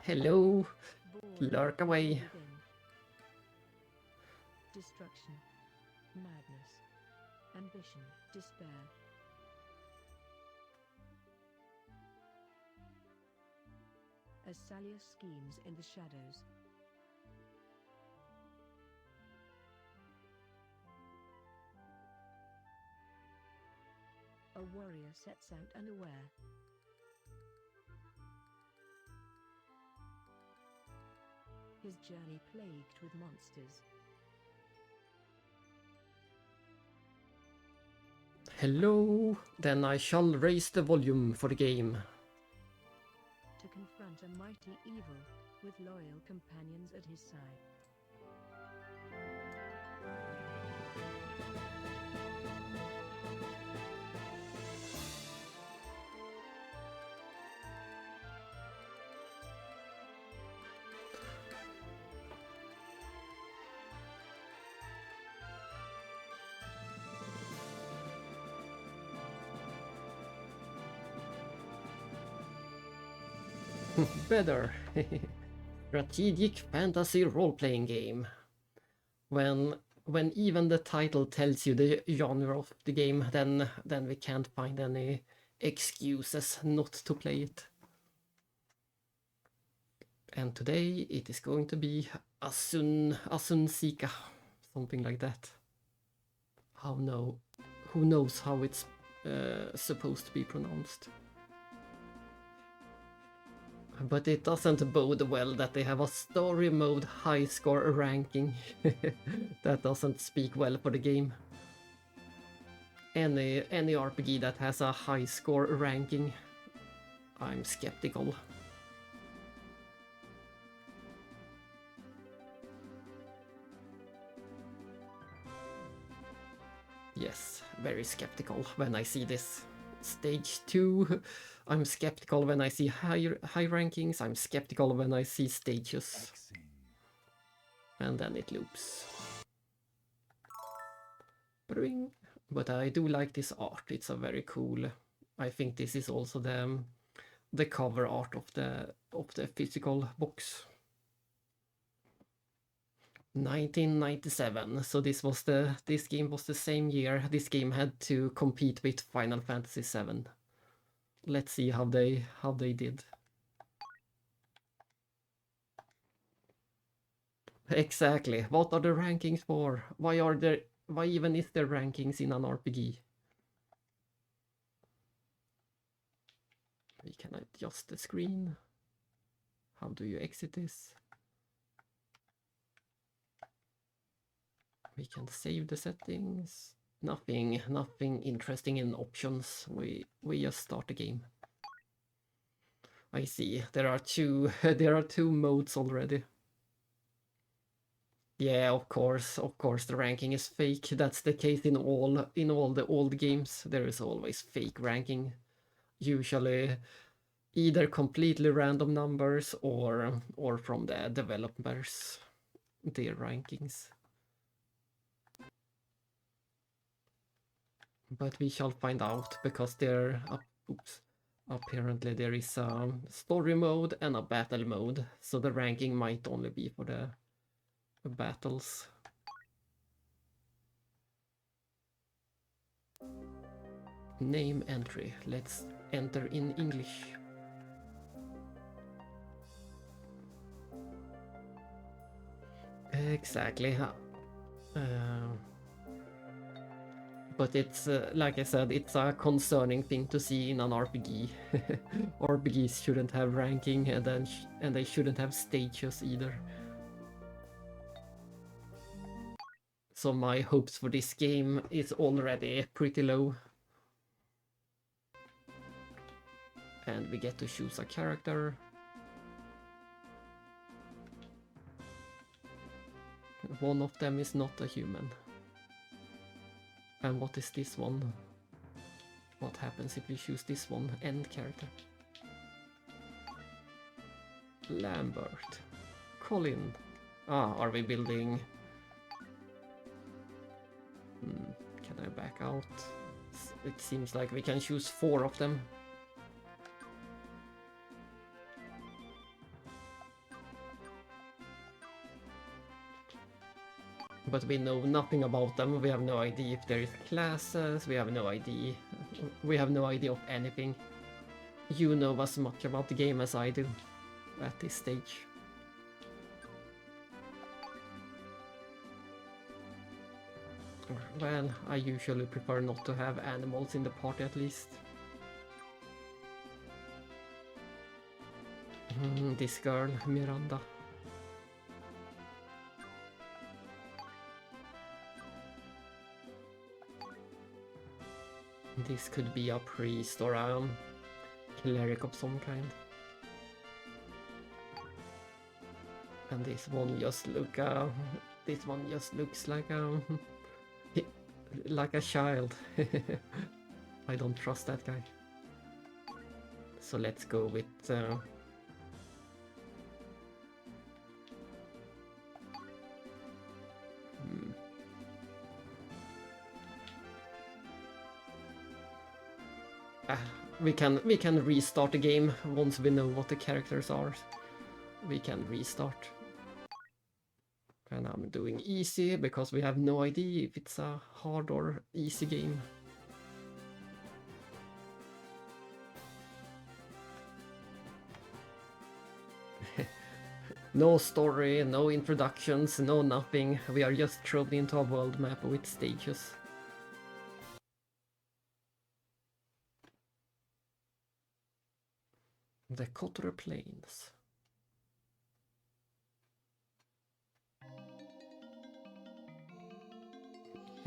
Hello, lurk away. Destruction, madness, ambition, despair. Asuncia schemes in the shadows. A warrior sets out unaware. His journey plagued with monsters. Hello, then I shall raise the volume for the game. To confront a mighty evil, with loyal companions at his side. Better. Strategic fantasy role-playing game. When even the title tells you the genre of the game, then we can't find any excuses not to play it. And today it is going to be Asuncia, something like that. Who knows how it's supposed to be pronounced? But it doesn't bode well that they have a story mode high score ranking. That doesn't speak well for the game. Any RPG that has a high score ranking, I'm skeptical. Yes, very skeptical when I see this. Stage 2, I'm skeptical when I see high rankings, I'm skeptical when I see stages. And then it loops. Bring. But I do like this art, it's a very cool. I think this is also the cover art of the physical box. 1997, so this game was the same year this game had to compete with Final Fantasy VII. Let's see how they did. Exactly. What are the rankings for? Why even is there rankings in an RPG? We can adjust the screen. How do you exit this? We can save the settings. Nothing interesting in options. We just start the game. I see. There are two modes already. Yeah, of course the ranking is fake. That's the case in all the old games. There is always fake ranking. Usually either completely random numbers or from the developers, their rankings. But we shall find out, because apparently there is a story mode and a battle mode, so the ranking might only be for the battles. Name entry. Let's enter in English. Exactly. But it's, like I said, it's a concerning thing to see in an RPG. RPGs shouldn't have ranking, and they shouldn't have stages either. So my hopes for this game is already pretty low. And we get to choose a character. One of them is not a human. And what is this one? What happens if we choose this one? End character. Lambert. Colin. Ah, are we building? Can I back out? It seems like we can choose 4 of them. But we know nothing about them. We have no idea if there is classes. We have no idea. We have no idea of anything. You know as much about the game as I do at this stage. Well, I usually prefer not to have animals in the party at least. This girl, Miranda. This could be a priest or a cleric of some kind. And this one just looks like a child. I don't trust that guy. So let's go with we can restart the game once we know what the characters are. We can restart. And I'm doing easy because we have no idea if it's a hard or easy game. No story, no introductions, no nothing. We are just thrown into a world map with stages. The Kotor Plains.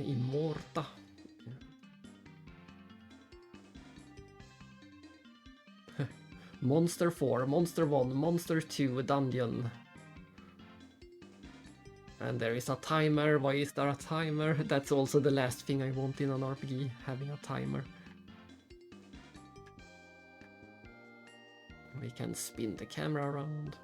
Immorta. Monster 4, Monster 1, Monster 2 dungeon. And there is a timer. Why is there a timer? That's also the last thing I want in an RPG, having a timer. We can spin the camera around.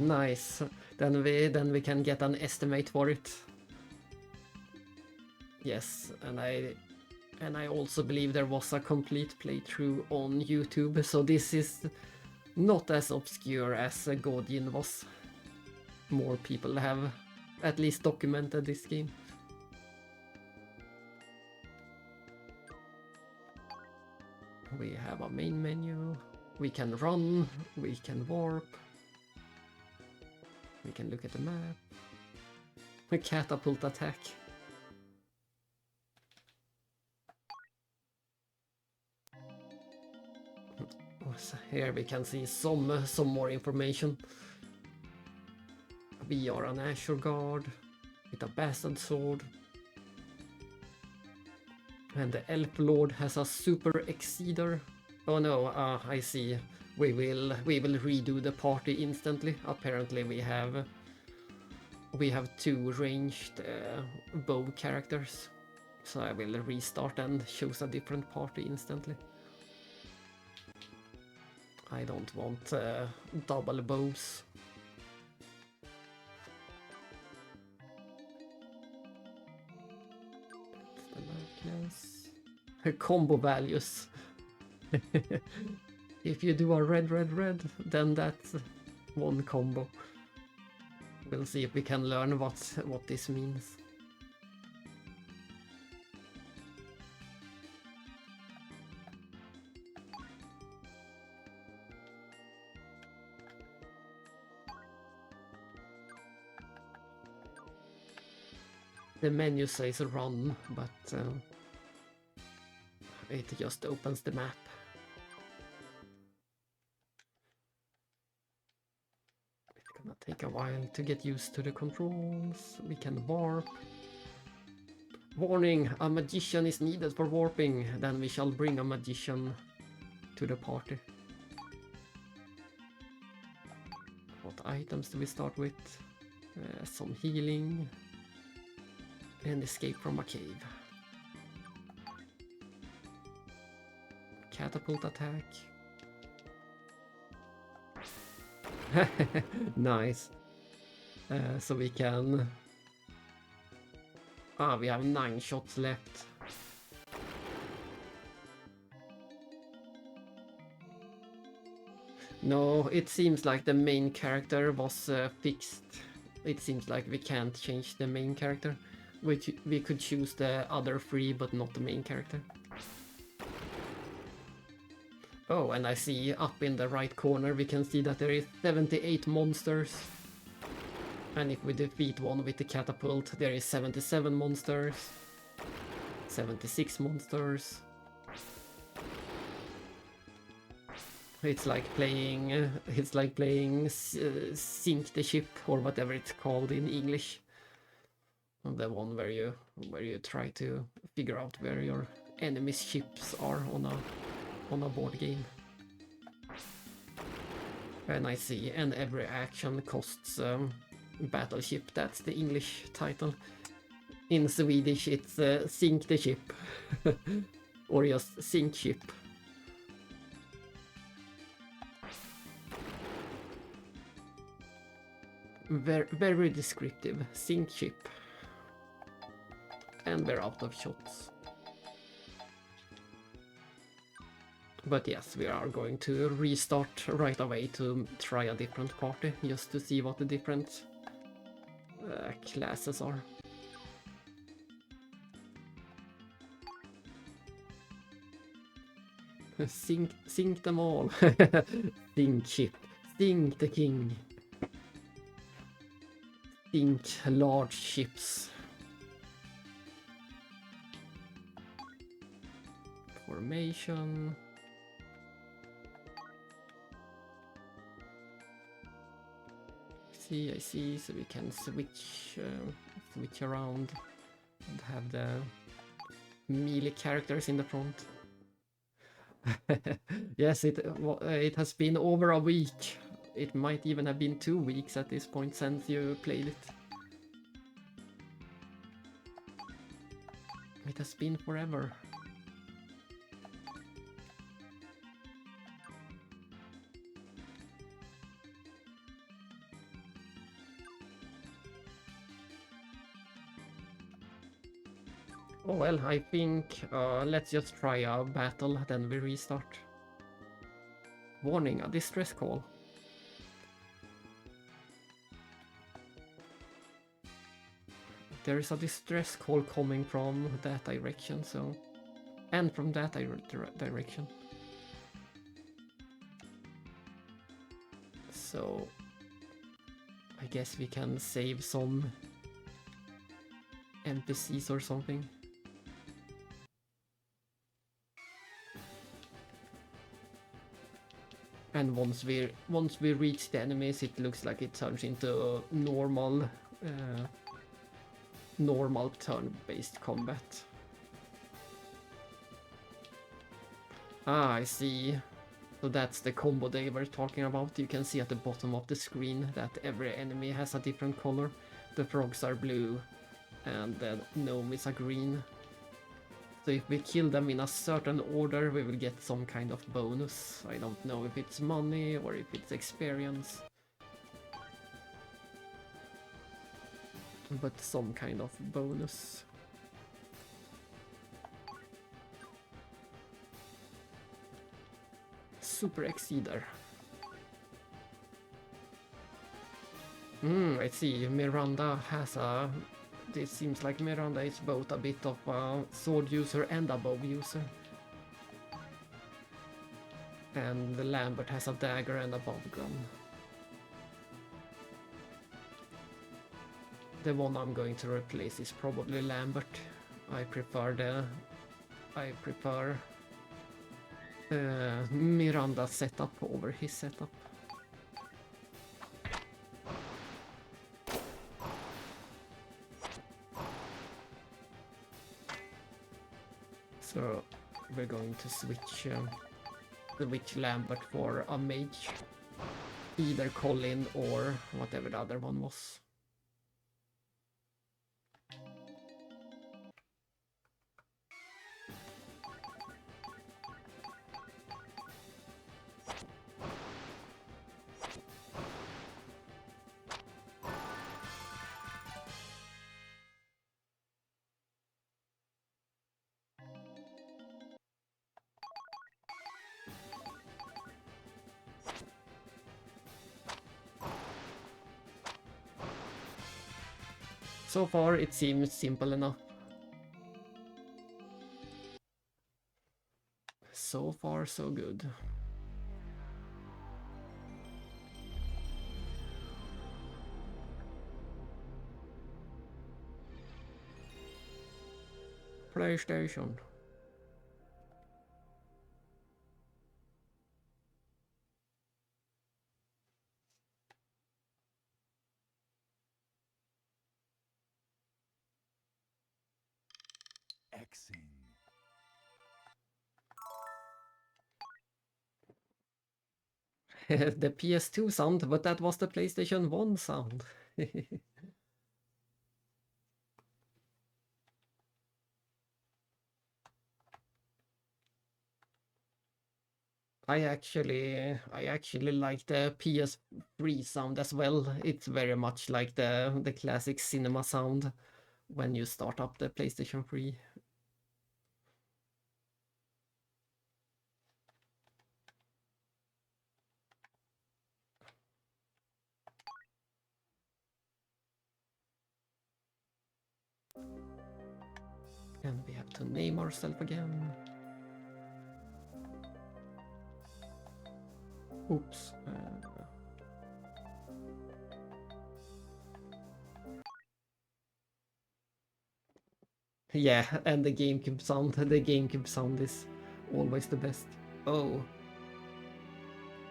Nice. Then we can get an estimate for it. Yes, and I also believe there was a complete playthrough on YouTube, so this is not as obscure as Godin was. More people have at least documented this game. We have a main menu. We can run, we can warp. We can look at the map. A catapult attack. Here we can see some more information. We are an Azure Guard with a bastard sword. And the Elf Lord has a super Exceeder. Oh no, I see. We will redo the party instantly. Apparently we have two ranged bow characters. So I will restart and choose a different party instantly. I don't want double bows. That's the combo values. If you do a red, then that's one combo. We'll see if we can learn what this means. The menu says run, but it just opens the map. It's gonna take a while to get used to the controls. We can warp. Warning, a magician is needed for warping. Then we shall bring a magician to the party. What items do we start with? Some healing. And escape from a cave. Catapult attack. Nice. So we can... Ah, we have 9 shots left. No, it seems like the main character was fixed. It seems like we can't change the main character. We could choose the other 3, but not the main character. Oh, and I see up in the right corner, we can see that there is 78 monsters. And if we defeat one with the catapult, there is 77 monsters. 76 monsters. It's like playing Sink the Ship, or whatever it's called in English. The one where you try to figure out where your enemy's ships are on a board game. And I see, and every action costs battleship. That's the English title. In Swedish, it's Sink the Ship, or just Sink Ship. Very descriptive. Sink ship. And we're out of shots. But yes, we are going to restart right away to try a different party, just to see what the different classes are. Sink them all. Sink ship. Sink the king. Sink large ships. Formation. I see, so we can switch around and have the melee characters in the front. Yes, it has been over a week. It might even have been 2 weeks at this point since you played it. It has been forever. Oh well, I think let's just try a battle, then we restart. Warning, a distress call. There is a distress call coming from that direction, so... And from that direction. So... I guess we can save some NPCs or something. And once we reach the enemies, it looks like it turns into normal turn-based combat. Ah, I see. So that's the combo they were talking about. You can see at the bottom of the screen that every enemy has a different color. The frogs are blue and the gnome are green. So if we kill them in a certain order, we will get some kind of bonus. I don't know if it's money or if it's experience. But some kind of bonus. Super Exceeder. I see. Miranda has a... It seems like Miranda is both a bit of a sword user and a bow user. And Lambert has a dagger and a bow gun. The one I'm going to replace is probably Lambert. I prefer Miranda's setup over his setup. So we're going to switch Lambert for a mage. Either Colin or whatever the other one was. So far it seems simple enough. So far so good. PlayStation. Xing. The PS2 sound, but that was the PlayStation 1 sound. I actually like the PS3 sound as well. It's very much like the classic cinema sound when you start up the PlayStation 3. And we have to name ourselves again. Oops. Yeah, and the GameCube sound is always the best. Oh.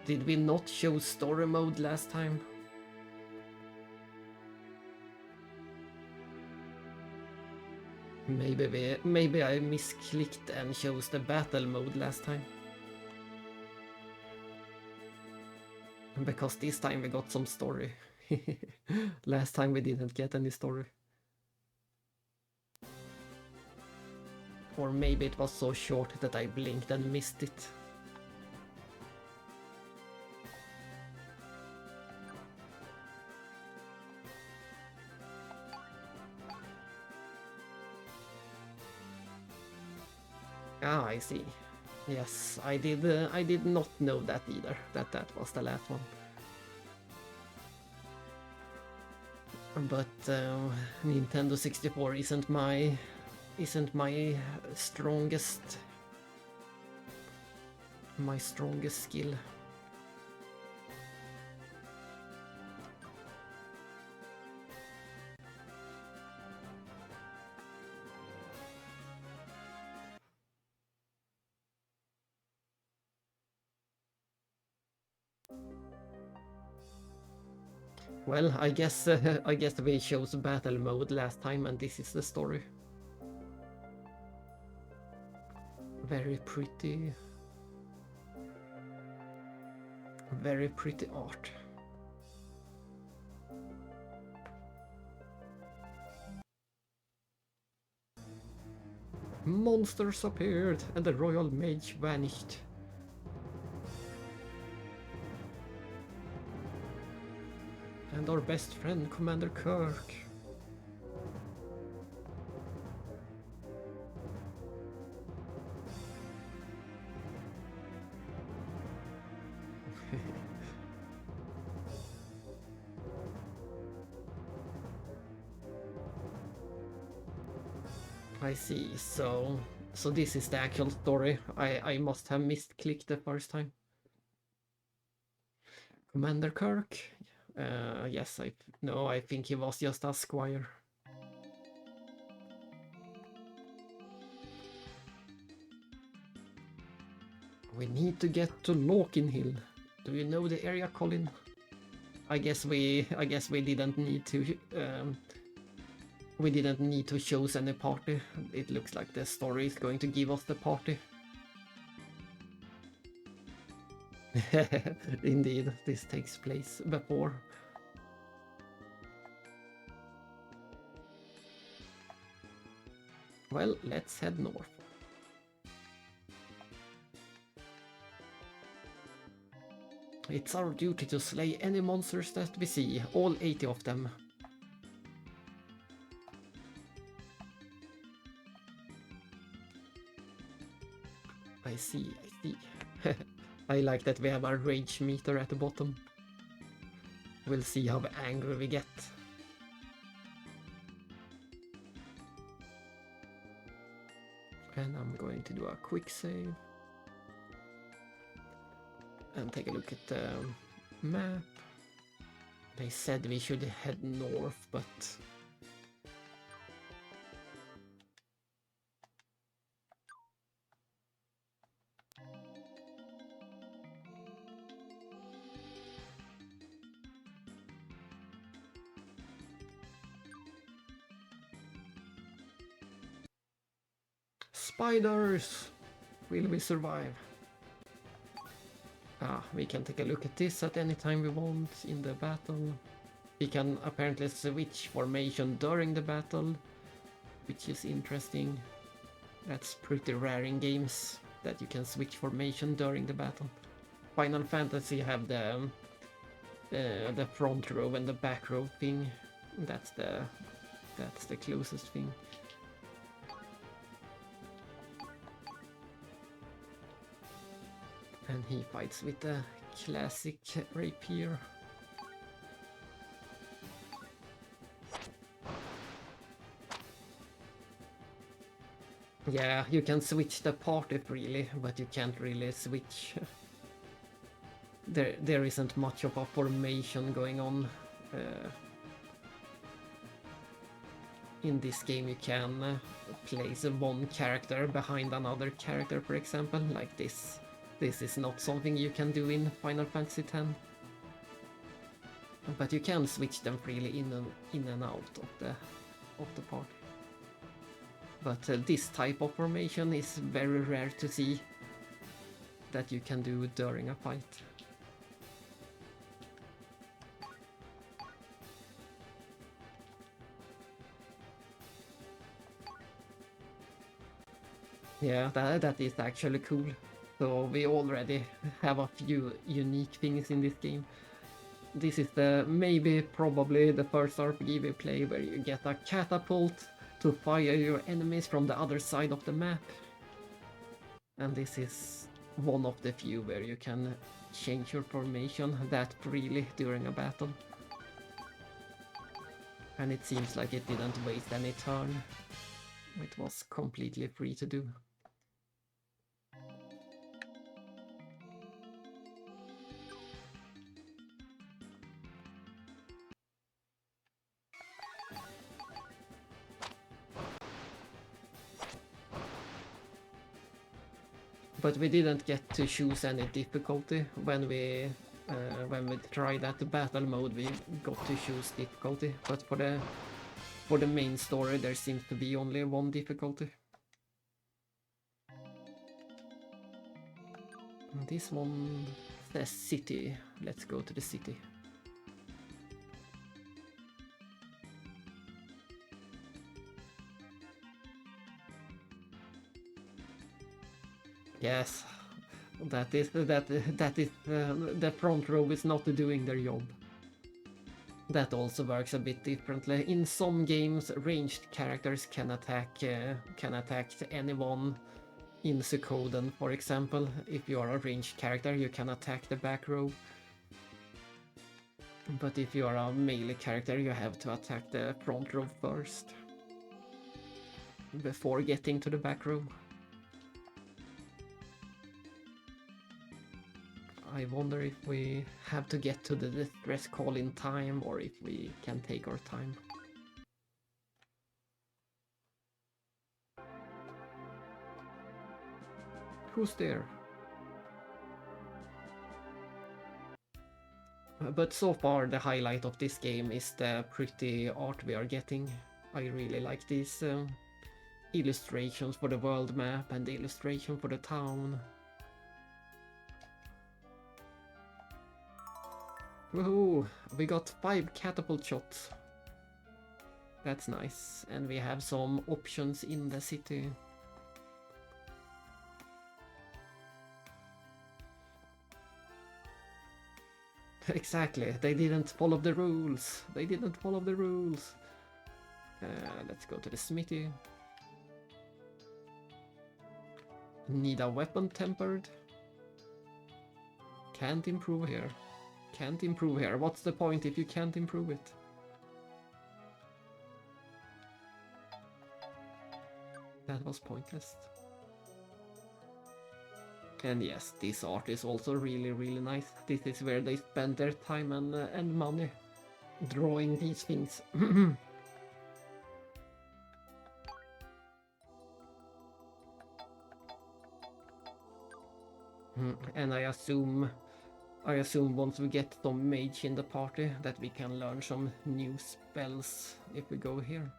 Did we not show story mode last time? Maybe I misclicked and chose the battle mode last time. Because this time we got some story. Last time we didn't get any story. Or maybe it was so short that I blinked and missed it. Ah, I see. Yes, I did not know that either, that was the last one. But Nintendo 64 isn't my strongest skill. Well, I guess we chose battle mode last time, and this is the story. Very pretty art. Monsters appeared, and the royal mage vanished. And our best friend, Commander Kirk. I see, so this is the actual story. I must have misclicked the first time. Commander Kirk? Yes, I think he was just a squire. We need to get to Lorkin Hill. Do you know the area, Colin? I guess we didn't need to choose any party. It looks like the story is going to give us the party. Indeed, this takes place before. Well, let's head north. It's our duty to slay any monsters that we see, all 80 of them. I see. I like that we have our rage meter at the bottom. We'll see how angry we get. And I'm going to do a quick save. And take a look at the map. They said we should head north, but... Spiders! Will we survive? We can take a look at this at any time we want in the battle. We can apparently switch formation during the battle, which is interesting. That's pretty rare in games, that you can switch formation during the battle. Final Fantasy have the front row and the back row thing. That's the closest thing. And he fights with the classic rapier. Yeah, you can switch the party freely, but you can't really switch. There isn't much of a formation going on. In this game you can place one character behind another character, for example, like this. This is not something you can do in Final Fantasy X. But you can switch them freely in and out of the party. But this type of formation is very rare to see that you can do during a fight. Yeah, that is actually cool. So we already have a few unique things in this game. This is probably the first RPG we play where you get a catapult to fire your enemies from the other side of the map. And this is one of the few where you can change your formation that freely during a battle. And it seems like it didn't waste any turn. It was completely free to do. But we didn't get to choose any difficulty when we tried at the battle mode. We got to choose difficulty, but for the main story there seems to be only one difficulty. And this one says city. Let's go to the city. Yes, the front row is not doing their job. That also works a bit differently. In some games, ranged characters can attack anyone. In Suikoden, for example, if you are a ranged character, you can attack the back row. But if you are a melee character, you have to attack the front row first, before getting to the back row. I wonder if we have to get to the distress call in time, or if we can take our time. Who's there? But so far the highlight of this game is the pretty art we are getting. I really like these illustrations for the world map and the illustration for the town. Woohoo! We got 5 catapult shots. That's nice. And we have some options in the city. Exactly, they didn't follow the rules. They didn't follow the rules. Let's go to the smithy. Need a weapon tempered? Can't improve here. Can't improve here. What's the point if you can't improve it? That was pointless. And yes, this art is also really nice. This is where they spend their time and money drawing these things. And I assume once we get some mage in the party that we can learn some new spells if we go here.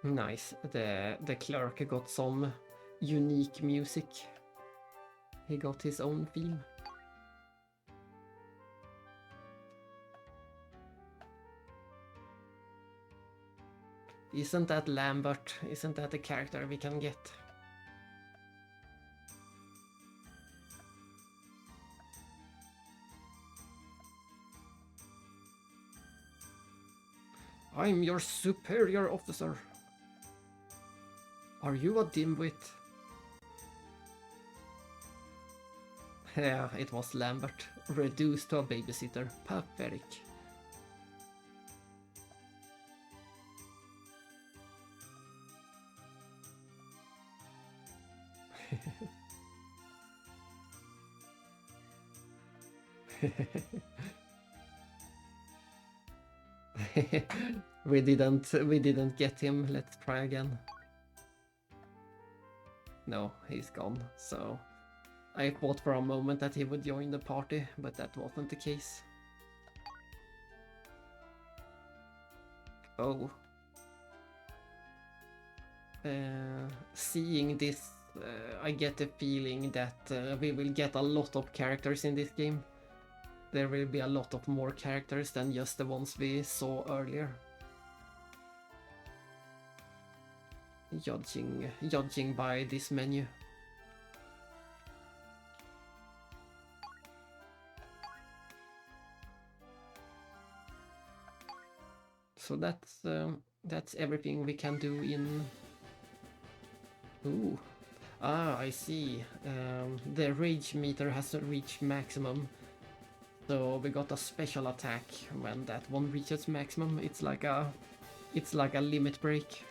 Nice. The clerk got some unique music. He got his own theme. Isn't that Lambert? Isn't that a character we can get? I'm your superior officer. Are you a dimwit? Yeah, it was Lambert, reduced to a babysitter. Pathetic. we didn't get him. Let's try again. No, he's gone. So I thought for a moment that he would join the party, but that wasn't the case. Oh. Seeing this, I get the feeling that we will get a lot of characters in this game. There will be a lot of more characters than just the ones we saw earlier. Judging by this menu. So that's everything we can do in... Ooh. Ah, I see. The rage meter has reached maximum. So we got a special attack when that one reaches maximum. It's like a limit break.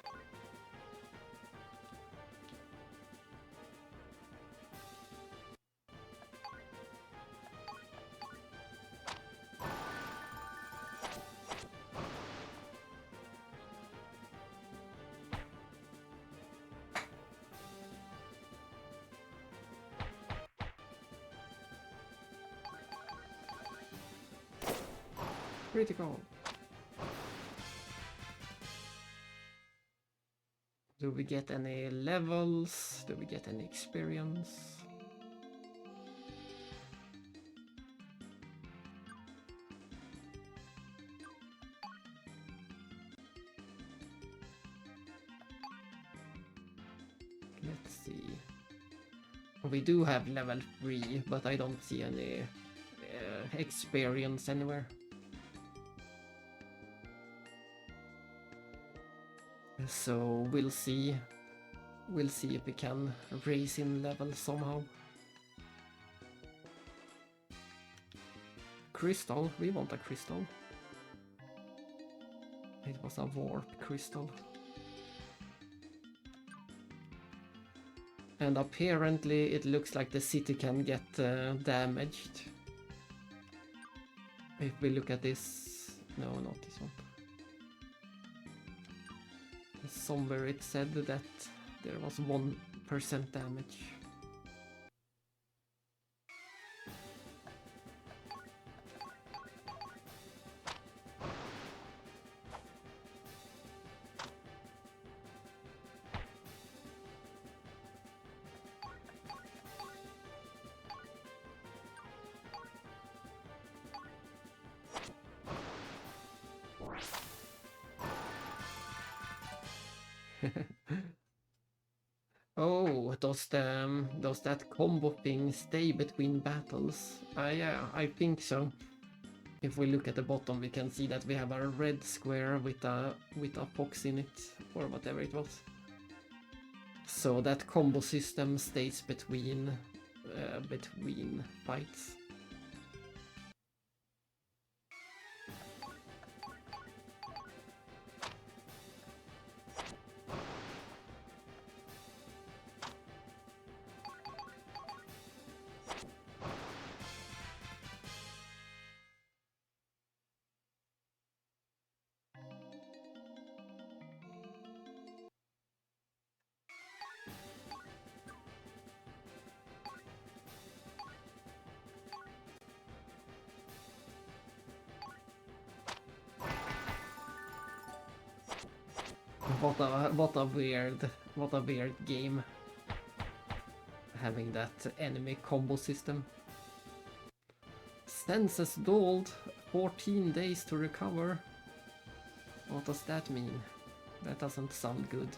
Critical. Do we get any levels? Do we get any experience? Let's see. We do have level 3, but I don't see any experience anywhere. So we'll see if we can raise in level somehow. Crystal, we want a crystal. It was a warp crystal. And apparently it looks like the city can get damaged. If we look at this... No, not this one. Somewhere it said that there was 1% damage. Oh, does that combo thing stay between battles? Yeah, I think so. If we look at the bottom, we can see that we have a red square with a fox in it, or whatever it was. So that combo system stays between fights. What a weird game. Having that enemy combo system. Senses dulled, 14 days to recover. What does that mean? That doesn't sound good.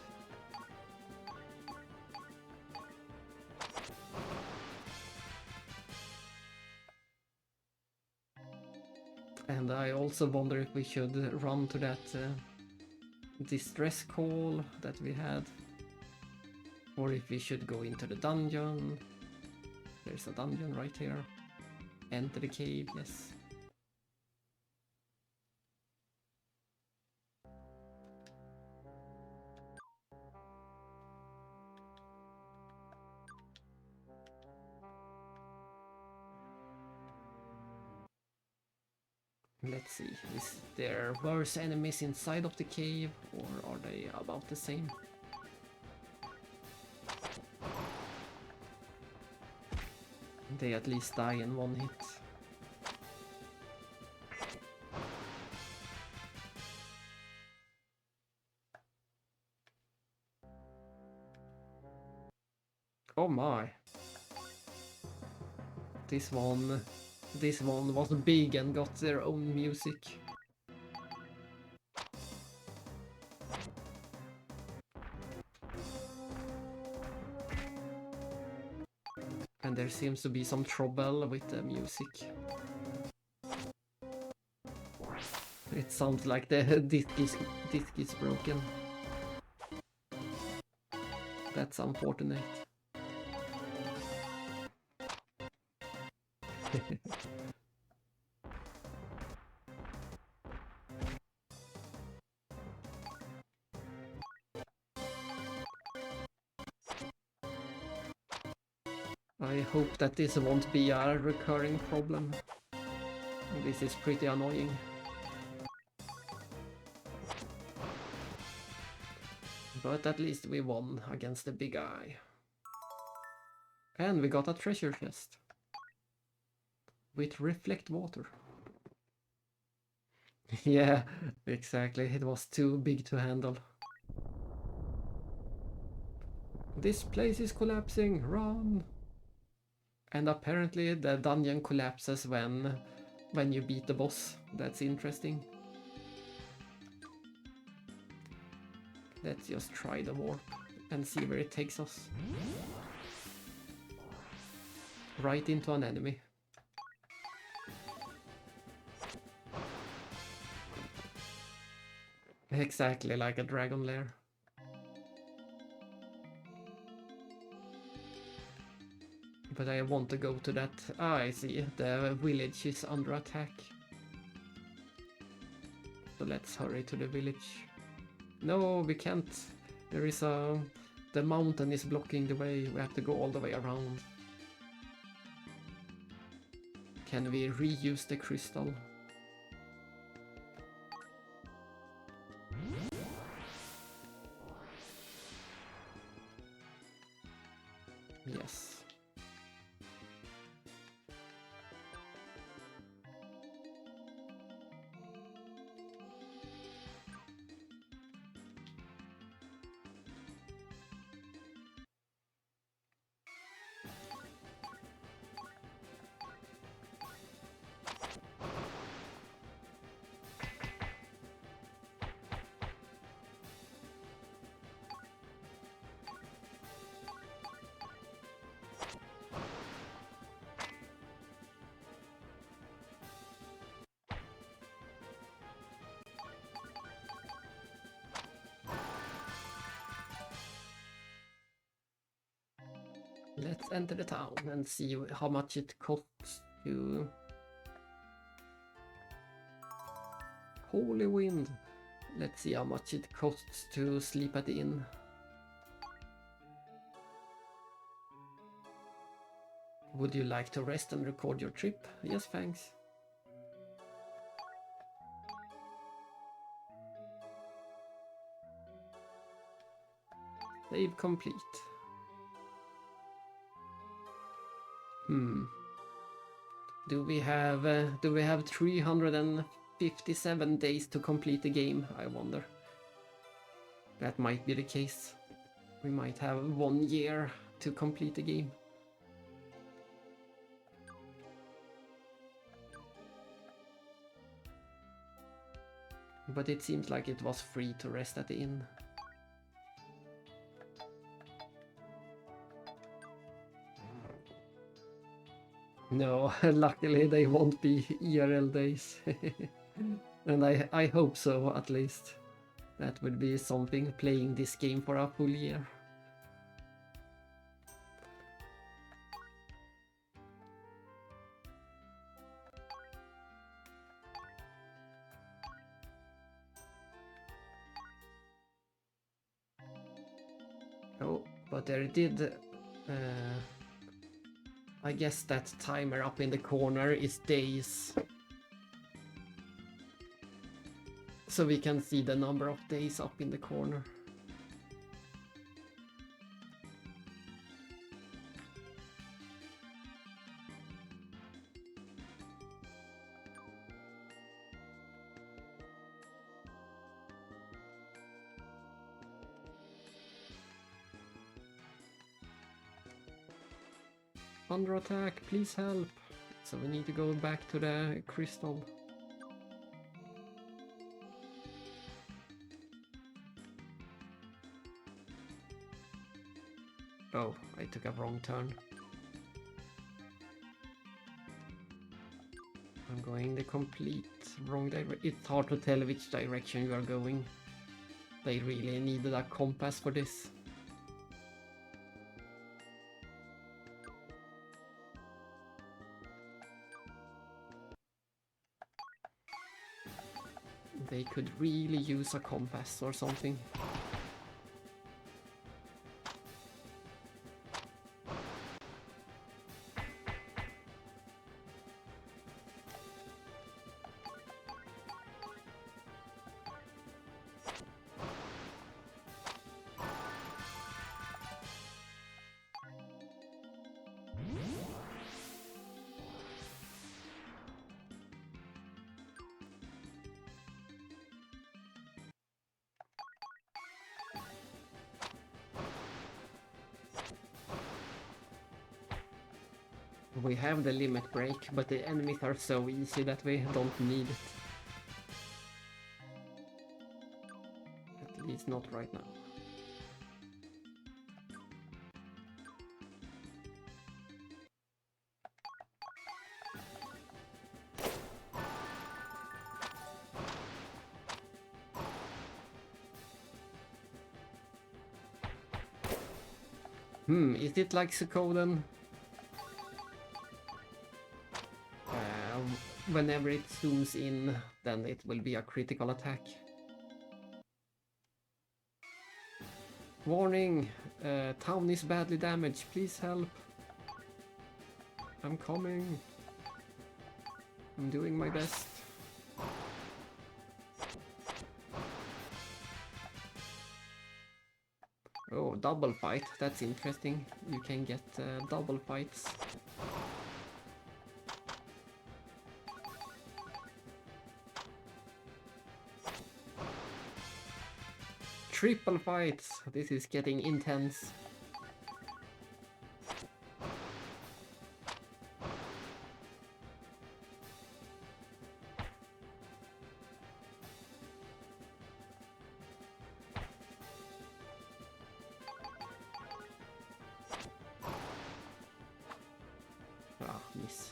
And I also wonder if we should run to that distress call that we had, or if we should go into the dungeon. There's a dungeon right here. Enter the cave, yes. Let's see, is there worse enemies inside of the cave, or are they about the same? They at least die in one hit. Oh my. This one was big and got their own music. And there seems to be some trouble with the music. It sounds like the disc is broken. That's unfortunate. I hope that this won't be a recurring problem. This is pretty annoying. But at least we won against the big guy. And we got a treasure chest. With reflect water. Yeah, exactly. It was too big to handle. This place is collapsing, run! And apparently the dungeon collapses when you beat the boss. That's interesting. Let's just try the warp and see where it takes us. Right into an enemy. Exactly like a dragon lair. But I want to go to that. Ah, I see. The village is under attack. So let's hurry to the village. No, we can't. There is a... The mountain is blocking the way. We have to go all the way around. Can we reuse the crystal? Yes. Let's enter the town and see how much it costs to... Holy wind! Let's see how much it costs to sleep at the inn. Would you like to rest and record your trip? Yes, thanks. Save complete. Do we have 357 days to complete the game? I wonder. That might be the case. We might have 1 year to complete the game. But it seems like it was free to rest at the inn. No, luckily they won't be IRL days. And I hope so, at least. That would be something, playing this game for a full year. Oh, but there did... I guess that timer up in the corner is days. So we can see the number of days up in the corner. Under attack, please help. So we need to go back to the crystal. Oh, I took a wrong turn. I'm going the complete wrong direction. It's hard to tell which direction you are going. They really needed a compass for this. They could really use a compass or something. We have the limit break, but the enemies are so easy that we don't need it. At least not right now. Is it like Suikoden? Whenever it zooms in, then it will be a critical attack. Warning! Town is badly damaged, please help. I'm coming. I'm doing my best. Oh, double fight, that's interesting. You can get double fights. Triple fights! This is getting intense. Ah, miss.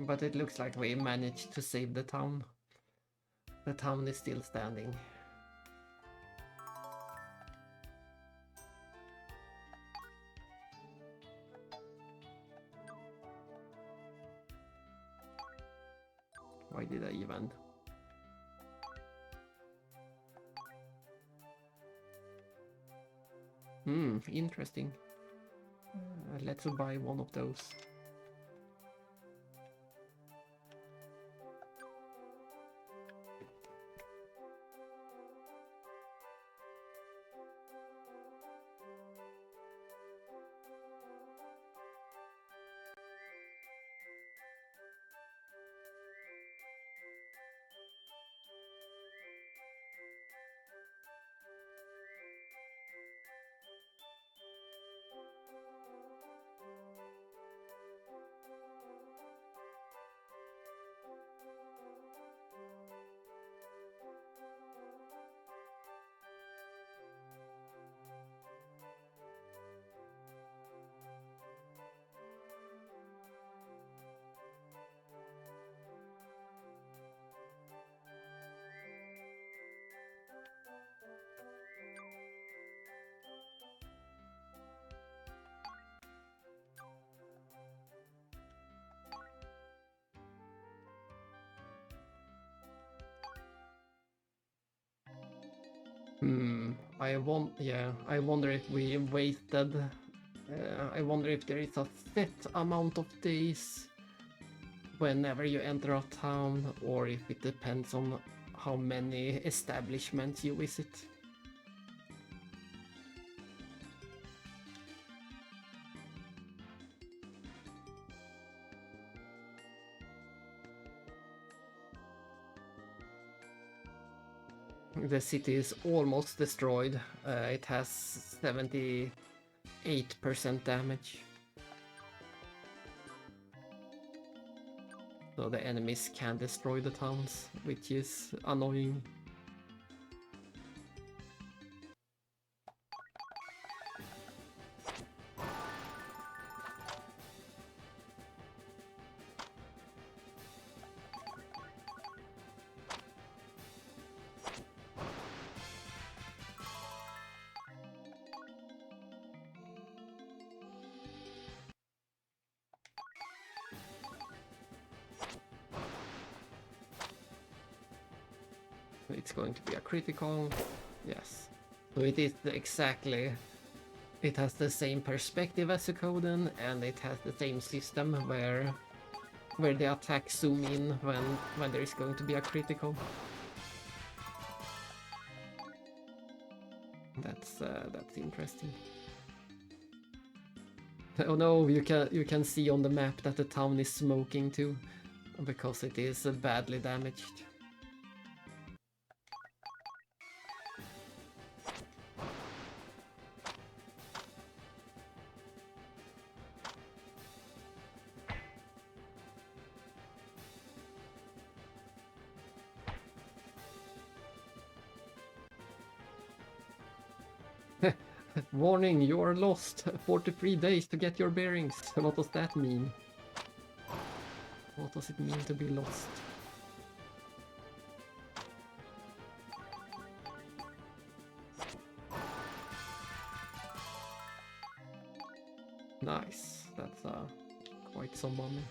But it looks like we managed to save the town. The town is still standing. Why did I even? Interesting. Let's buy one of those. I wonder if we wasted. I wonder if there is a set amount of days whenever you enter a town, or if it depends on how many establishments you visit. The city is almost destroyed. It has 78% damage. So the enemies can destroy the towns, which is annoying. It's going to be a critical. Yes. So it is exactly. It has the same perspective as Suikoden, and it has the same system where the attacks zoom in when there is going to be a critical. That's interesting. Oh no, you can see on the map that the town is smoking too, because it is badly damaged. Warning, you are lost. 43 days to get your bearings. What does that mean? What does it mean to be lost? Nice. That's quite some money.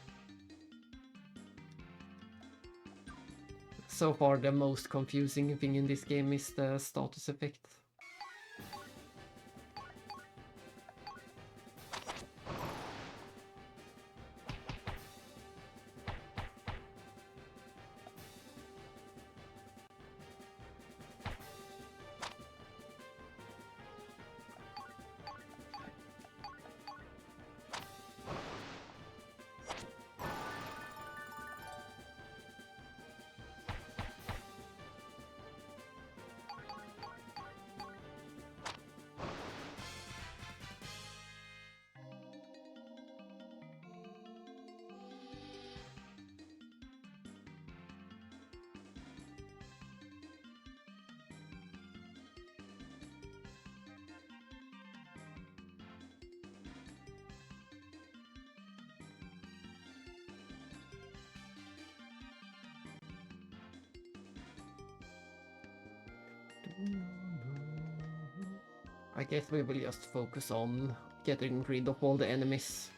So far, the most confusing thing in this game is the status effect. I guess we will just focus on getting rid of all the enemies.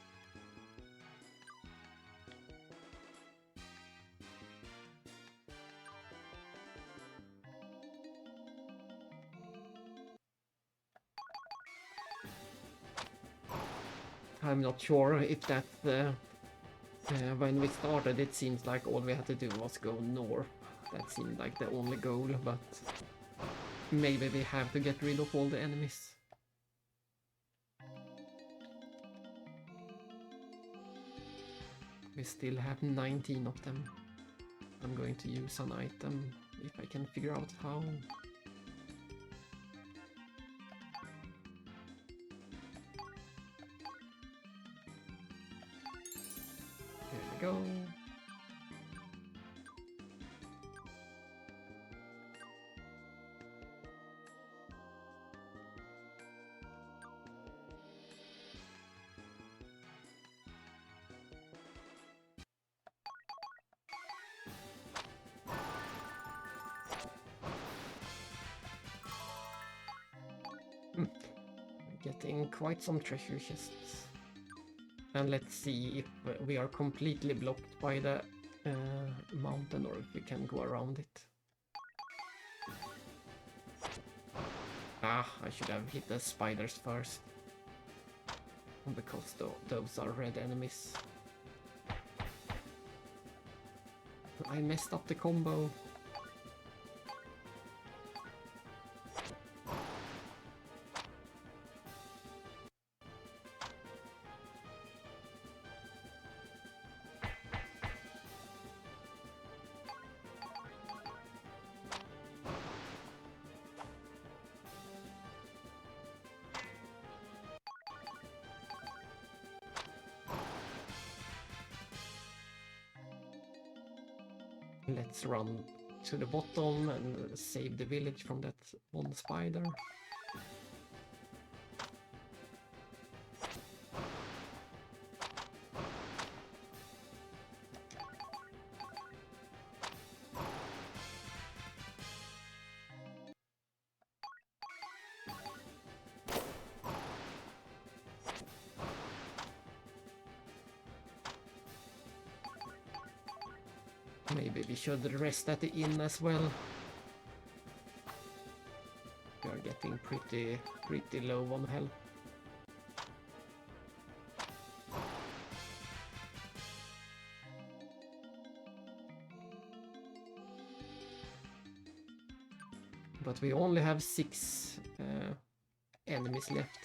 I'm not sure if that when we started it seems like all we had to do was go north. That seemed like the only goal, but maybe we have to get rid of all the enemies. We still have 19 of them. I'm going to use an item if I can figure out how. There we go. Getting quite some treasure chests. And let's see if we are completely blocked by the mountain or if we can go around it. Ah, I should have hit the spiders first. Because those are red enemies. I messed up the combo. Let's run to the bottom and save the village from that one spider. Maybe we should rest at the inn as well. We are getting pretty low on health. But we only have 6 enemies left.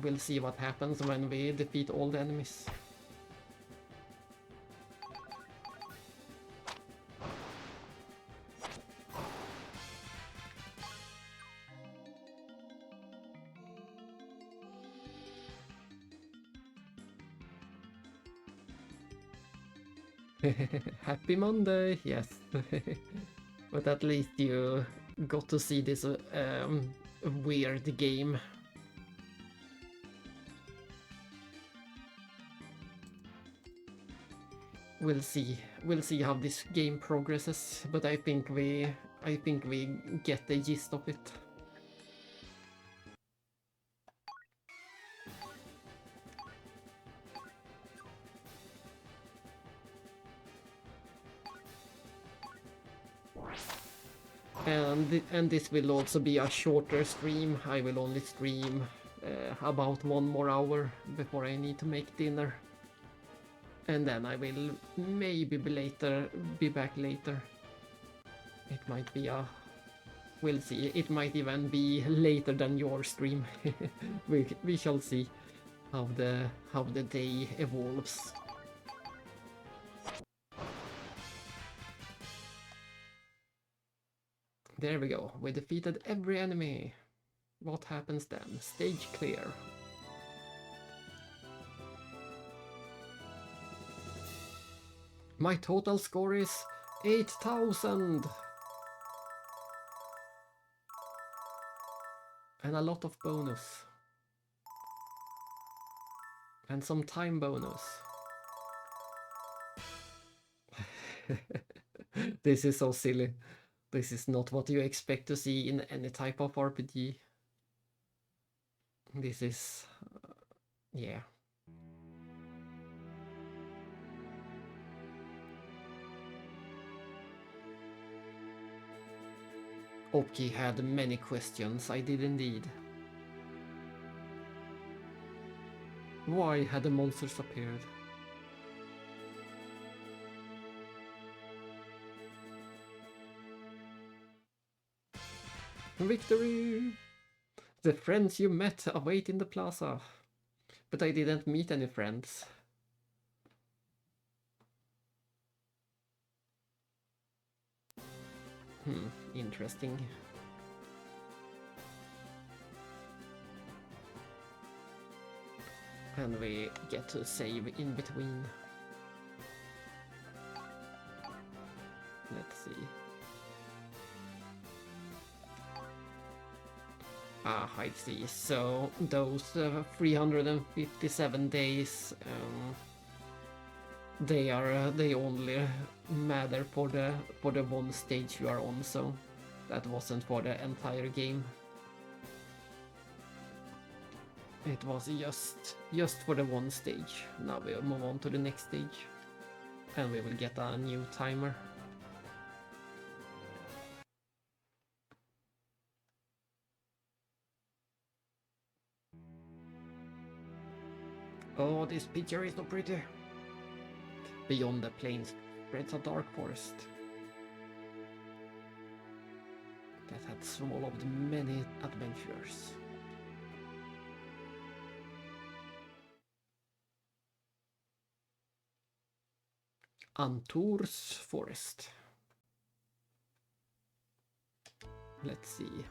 We'll see what happens when we defeat all the enemies. Happy Monday, yes. But at least you got to see this weird game. We'll see how this game progresses, but I think we get the gist of it. And this will also be a shorter stream. I will only stream about 1 more hour before I need to make dinner. And then I will maybe be back later. It might be we'll see. It might even be later than your stream. we shall see how the day evolves. There we go. We defeated every enemy. What happens then? Stage clear. My total score is 8,000! And a lot of bonus. And some time bonus. This is so silly. This is not what you expect to see in any type of RPG. This is... yeah. Oki had many questions, I did indeed. Why had the monsters appeared? Victory! The friends you met await in the plaza. But I didn't meet any friends. Interesting. And we get to save in between. Let's see. Ah, I see. So those 357 days, they only matter for the one stage you are on. So that wasn't for the entire game. It was just for the one stage. Now we'll move on to the next stage, and we will get a new timer. Oh, this picture is so pretty. Beyond the plains spreads a dark forest that had swallowed many adventurers. Antor's forest. Let's see.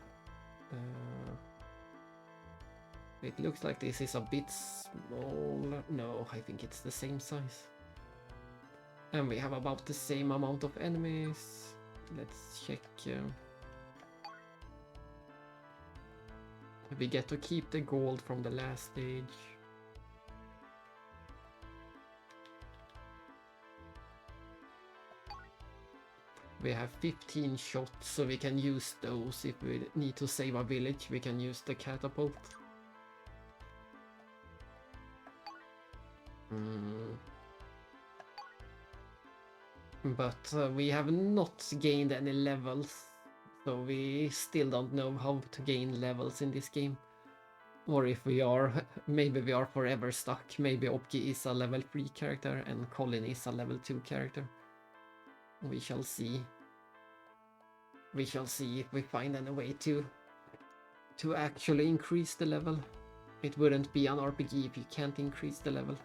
It looks like this is a bit small. No, I think it's the same size. And we have about the same amount of enemies. Let's check. We get to keep the gold from the last stage. We have 15 shots, so we can use those if we need to save a village. We can use the catapult. But we have not gained any levels, so we still don't know how to gain levels in this game. Or if we are, maybe we are forever stuck. Maybe Opki is a level 3 character and Colin is a level 2 character. We shall see. We shall see if we find any way to actually increase the level. It wouldn't be an RPG if you can't increase the level.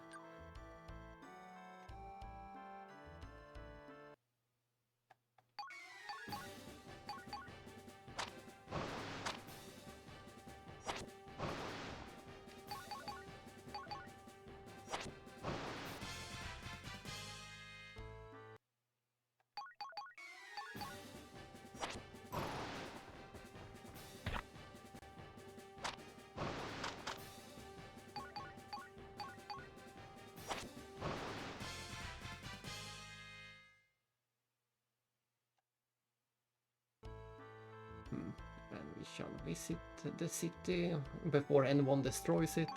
And we shall visit the city before anyone destroys it.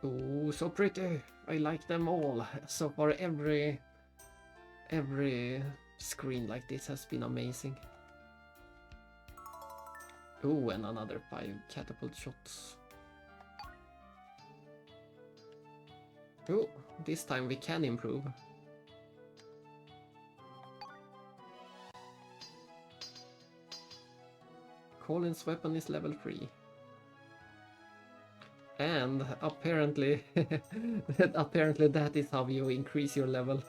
Oh, so pretty! I like them all. So far, every screen like this has been amazing. Oh, and another 5 catapult shots. Oh, this time we can improve. Colin's weapon is level 3. And apparently, apparently that is how you increase your level.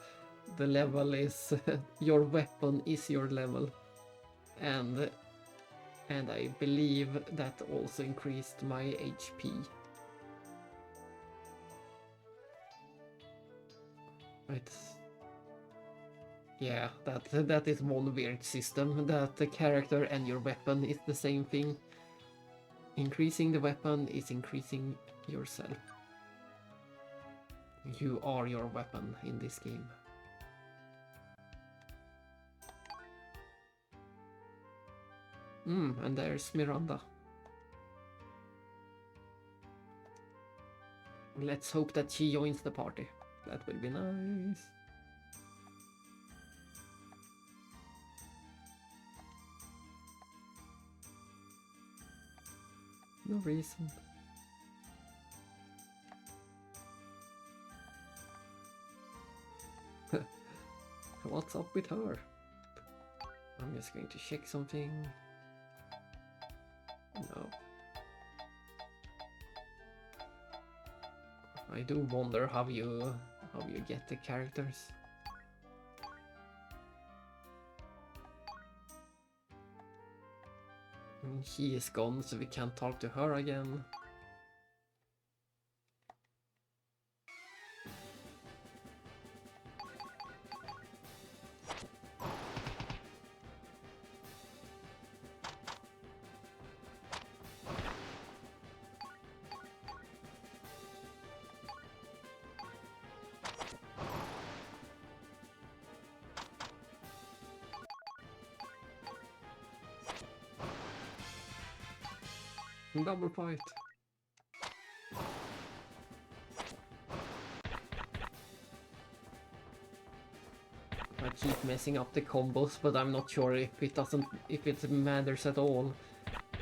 The level is, your weapon is your level. And I believe that also increased my HP. It's... yeah, that is one weird system, that the character and your weapon is the same thing. Increasing the weapon is increasing yourself. You are your weapon in this game. And there's Miranda. Let's hope that she joins the party. That will be nice. No reason. What's up with her? I'm just going to check something. No. I do wonder how you get the characters. She is gone, so we can't talk to her again. Double fight. I keep messing up the combos, but I'm not sure if it matters at all.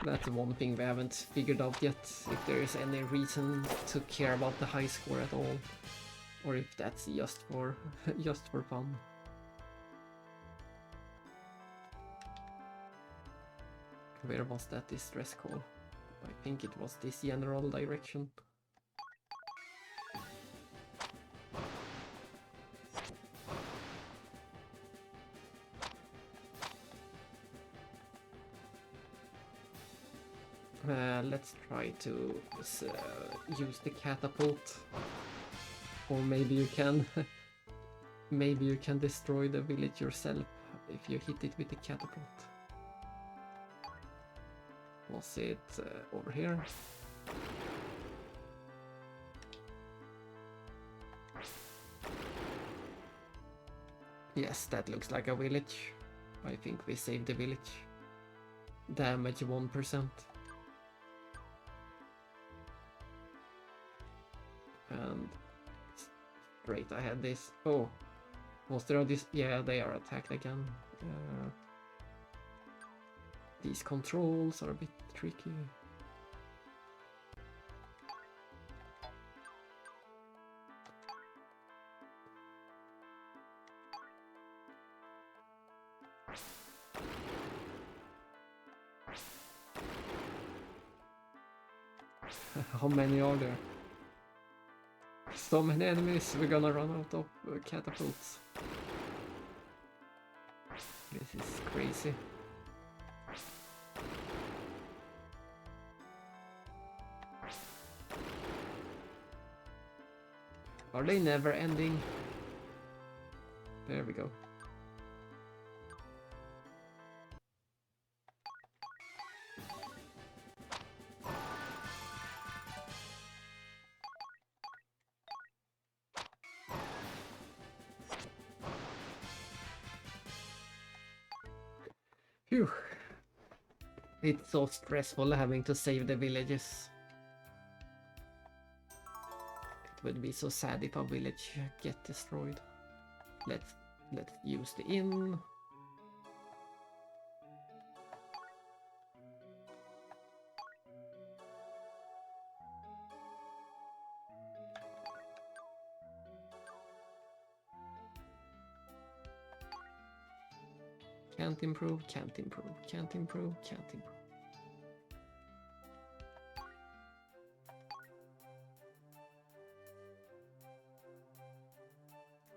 That's one thing we haven't figured out yet, if there is any reason to care about the high score at all, or if that's just for just for fun. Where was that distress call? I think it was this general direction. Let's try to use the catapult, or maybe you can maybe you can destroy the village yourself if you hit it with the catapult. Was it over here? Yes, that looks like a village. I think we saved the village. Damage 1%. And straight ahead this. Oh, was there this? Yeah, they are attacked again. These controls are a bit tricky. How many are there? So many enemies, we're gonna run out of catapults. This is crazy. Are they never ending? There we go. Phew. It's so stressful having to save the villages. It would be so sad if a village get destroyed. Let's use the inn. Can't improve, can't improve, can't improve, can't improve.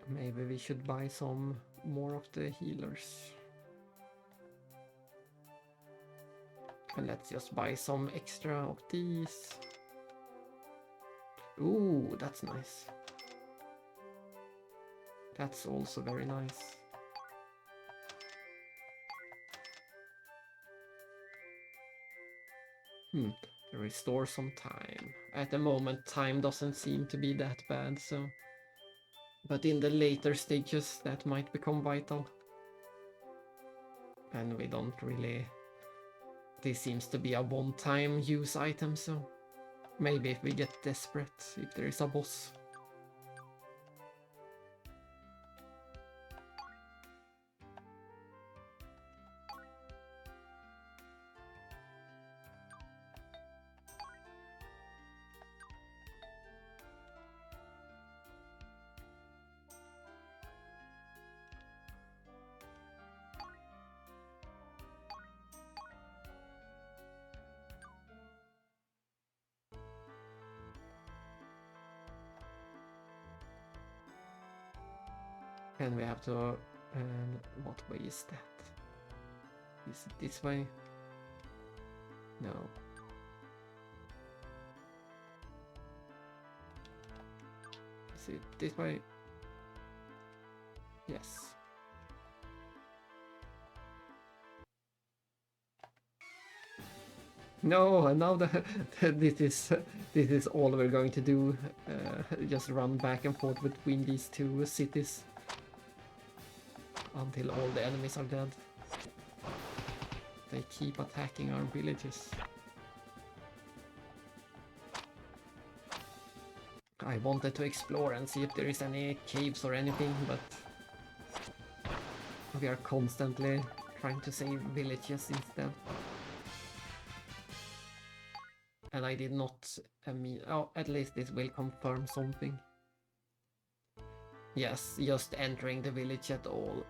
Maybe we should buy some more of the healers. And let's just buy some extra of these. Ooh, that's nice. That's also very nice. Restore some time. At the moment, time doesn't seem to be that bad, so... But in the later stages, that might become vital. And we don't really This seems to be a one-time use item, so maybe if we get desperate, if there is a boss. And we have to... what way is that? Is it this way? No. Is it this way? Yes. No, and now this is all we're going to do. Just run back and forth between these two cities until all the enemies are dead. They keep attacking our villages. I wanted to explore and see if there is any caves or anything, but we are constantly trying to save villages instead. And I did not mean... Oh, at least this will confirm something. Yes, just entering the village at all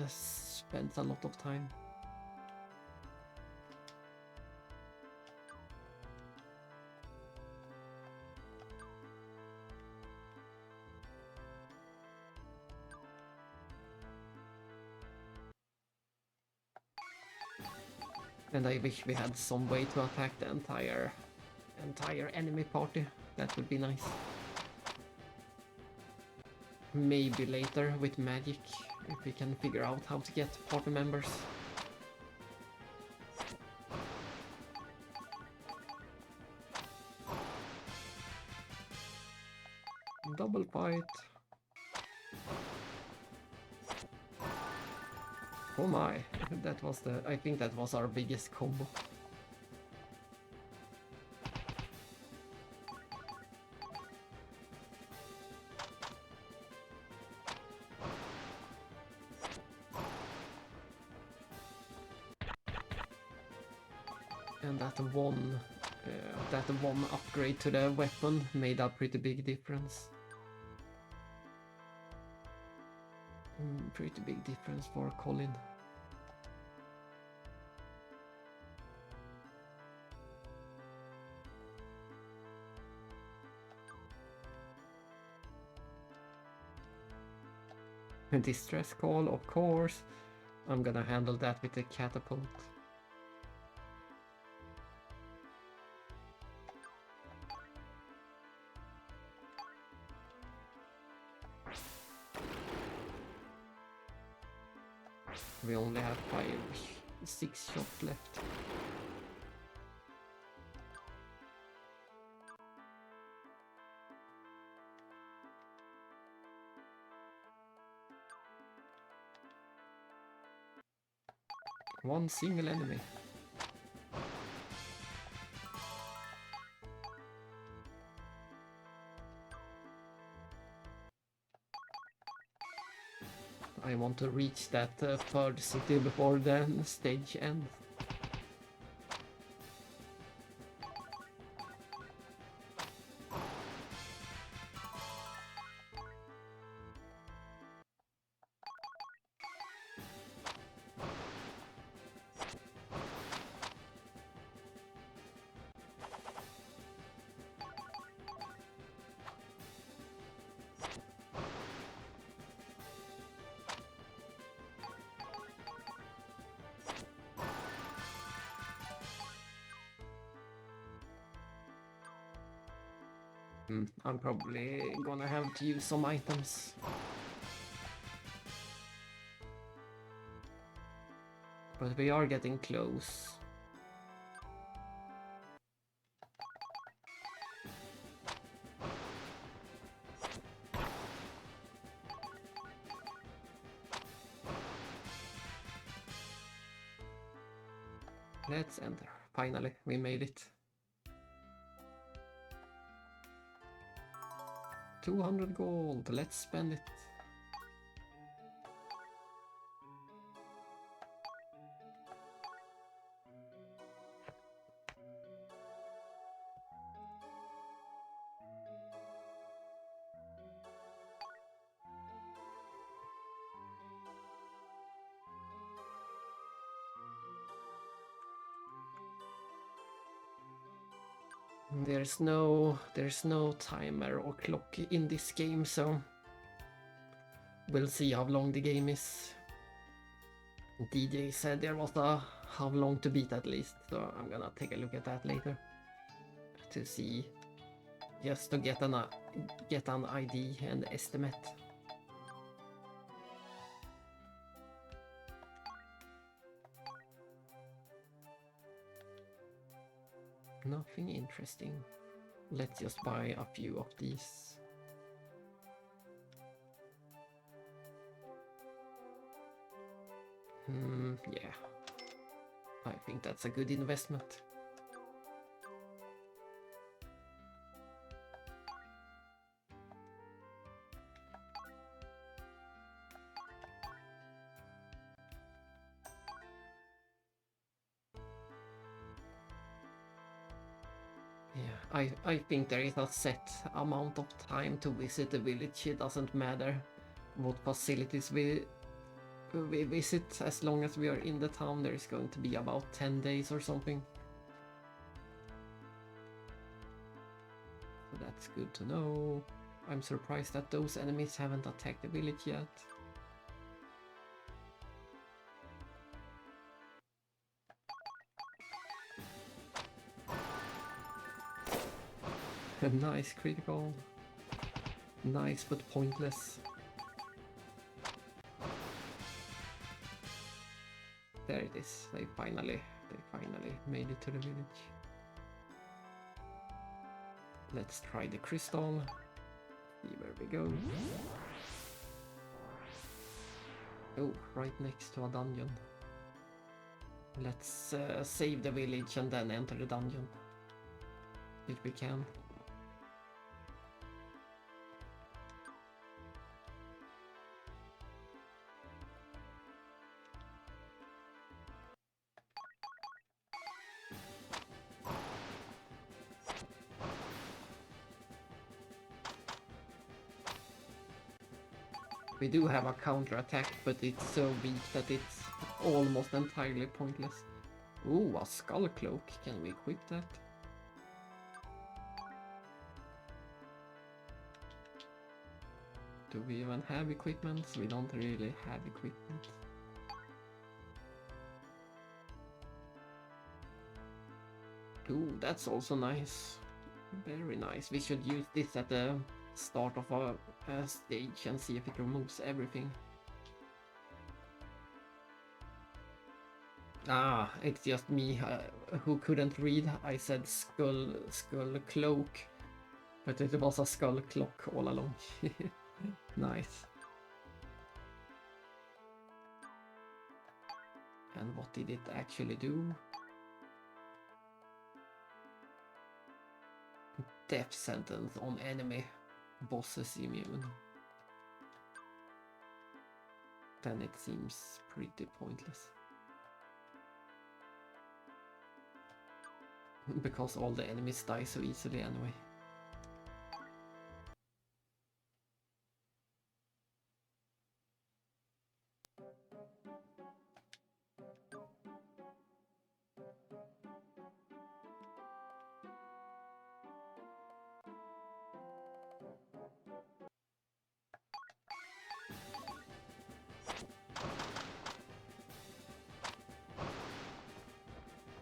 spends a lot of time. And I wish we had some way to attack the entire enemy party. That would be nice. Maybe later with magic, if we can figure out how to get party members. Double fight. Oh my, that was I think that was our biggest combo. And that one upgrade to the weapon made a pretty big difference. Pretty big difference for Colin. A distress call, of course. I'm gonna handle that with the catapult. We only have 6 shots left. One single enemy. I want to reach that third city before the stage ends. I'm probably gonna have to use some items. But we are getting close. Let's enter. finally, we made it. 200 gold, let's spend it. There's no timer or clock in this game, so we'll see how long the game is. DJ said there was a how long to beat at least, so I'm gonna take a look at that later to see, just to get an ID and estimate. Nothing interesting. Let's just buy a few of these. Yeah. I think that's a good investment. Yeah, I think there is a set amount of time to visit the village. It doesn't matter what facilities we visit, as long as we are in the town. There is going to be about 10 days or something. So that's good to know. I'm surprised that those enemies haven't attacked the village yet. Nice critical. Nice but pointless. There it is. They finally made it to the village. Let's try the crystal. See where we go. Oh, right next to a dungeon. Let's save the village and then enter the dungeon, if we can. We do have a counter attack, but it's so weak that it's almost entirely pointless. Ooh, a skull cloak. Can we equip that? Do we even have equipment? We don't really have equipment. Ooh, that's also nice. Very nice. We should use this at the start of a stage and see if it removes everything. Ah, it's just me who couldn't read. I said skull cloak, but it was a skull clock all along. Nice. And what did it actually do? Death sentence on enemy bosses immune. Then it seems pretty pointless. Because all the enemies die so easily anyway.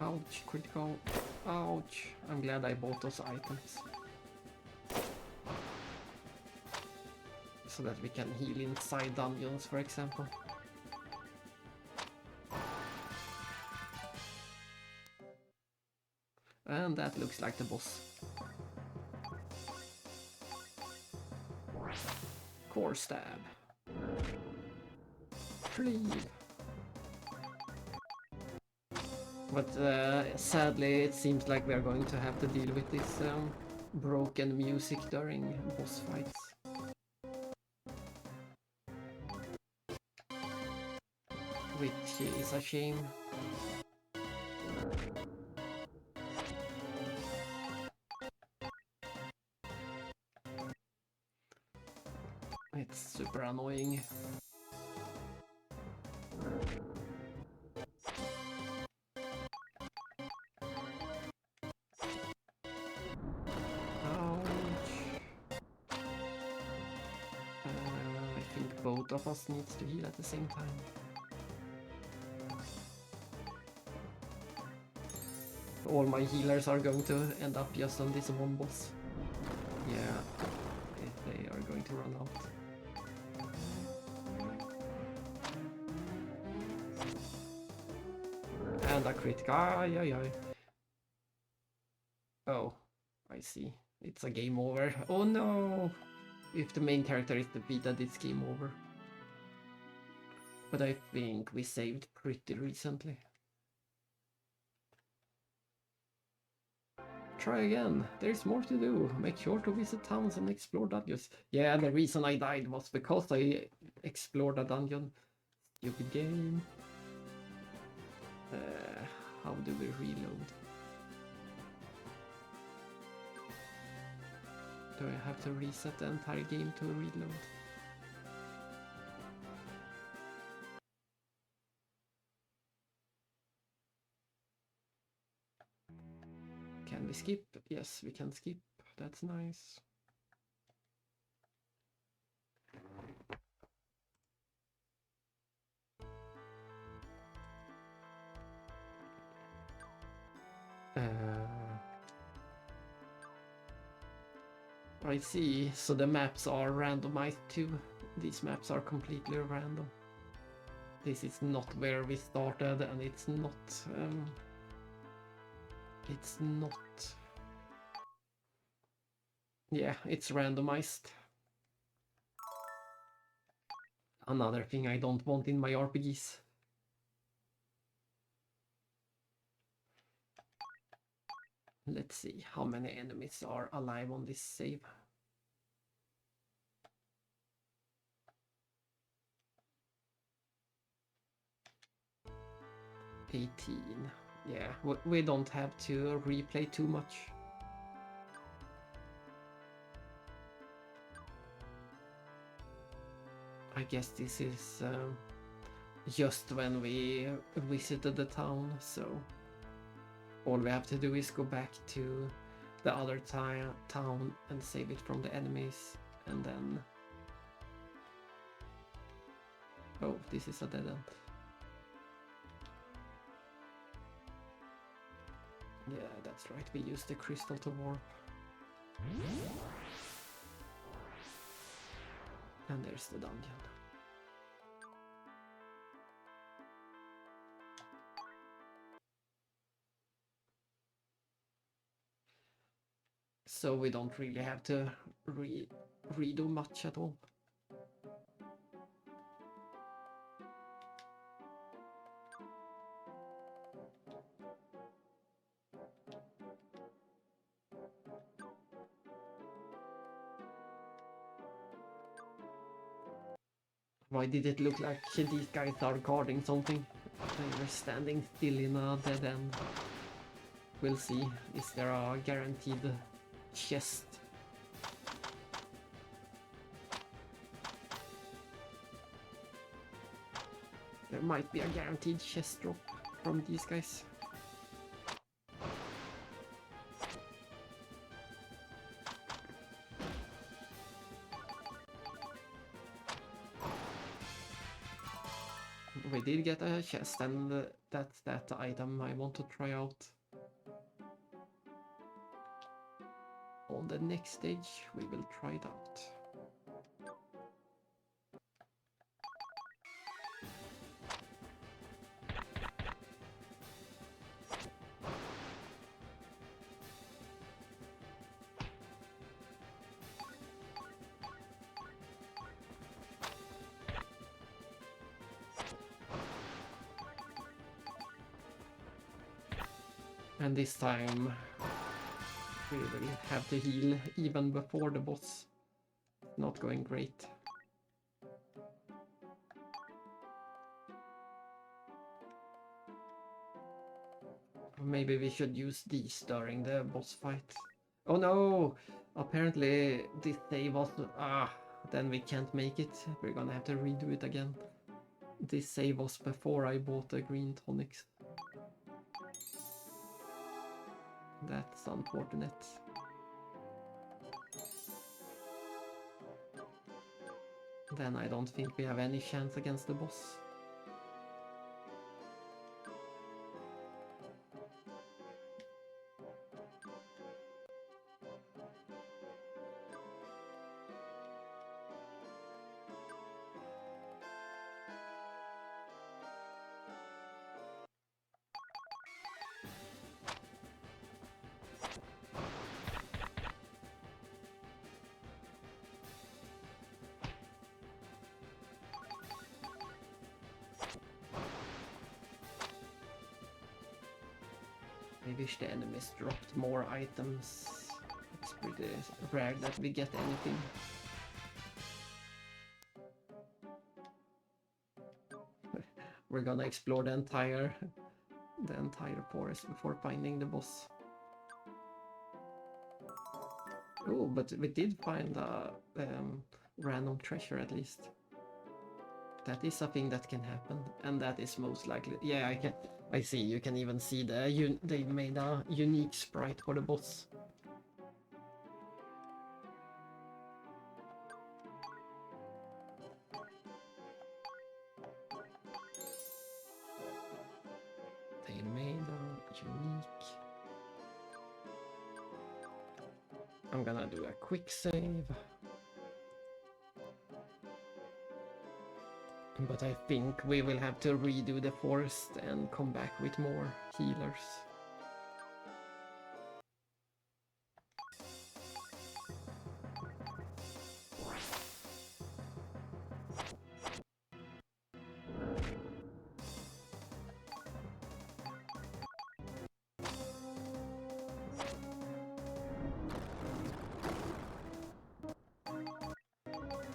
Ouch, critical. Ouch. I'm glad I bought those items. So that we can heal inside dungeons, for example. And that looks like the boss. Core stab. Cleave. But sadly, it seems like we are going to have to deal with this broken music during boss fights. Which is a shame. It's super annoying. I think both of us needs to heal at the same time. All my healers are going to end up just on this one boss. Yeah, they are going to run out. And a crit. Ay, ay, ay. Oh, I see. It's a game over. Oh no! If the main character is defeated, it's game over. But I think we saved pretty recently. Try again. There's more to do. Make sure to visit towns and explore dungeons. Yeah, the reason I died was because I explored a dungeon. Stupid game. How do we reload? Do I have to reset the entire game to reload? Can we skip? Yes, we can skip. That's nice. I see, so the maps are randomized too. These maps are completely random. This is not where we started, and it's not... Yeah, it's randomized. Another thing I don't want in my RPGs. Let's see how many enemies are alive on this save. $18. Yeah, we don't have to replay too much. I guess this is just when we visited the town, so all we have to do is go back to the other town and save it from the enemies, and then... Oh, this is a dead end. Yeah, that's right, we used the crystal to warp. And there's the dungeon. So we don't really have to redo much at all. Why did it look like these guys are guarding something? They were standing still in a dead end. We'll see. Is there a guaranteed chest? There might be a guaranteed chest drop from these guys. We did get a chest, and that's that item I want to try out. On the next stage, we will try it out. And this time we will have to heal even before the boss. Not going great. Maybe we should use these during the boss fight. Oh no! Apparently this save was... then we can't make it. We're gonna have to redo it again. This save was before I bought the green tonics. That's unfortunate. Then I don't think we have any chance against the boss. I wish the enemies dropped more items. It's pretty rare that we get anything. We're gonna explore the entire forest before finding the boss. Oh, but we did find a random treasure at least. That is a thing that can happen, and that is most likely. Yeah, I see. You can even see they made a unique sprite for the boss. They made a unique. I'm gonna do a quick save. But I think we will have to redo the forest and come back with more healers.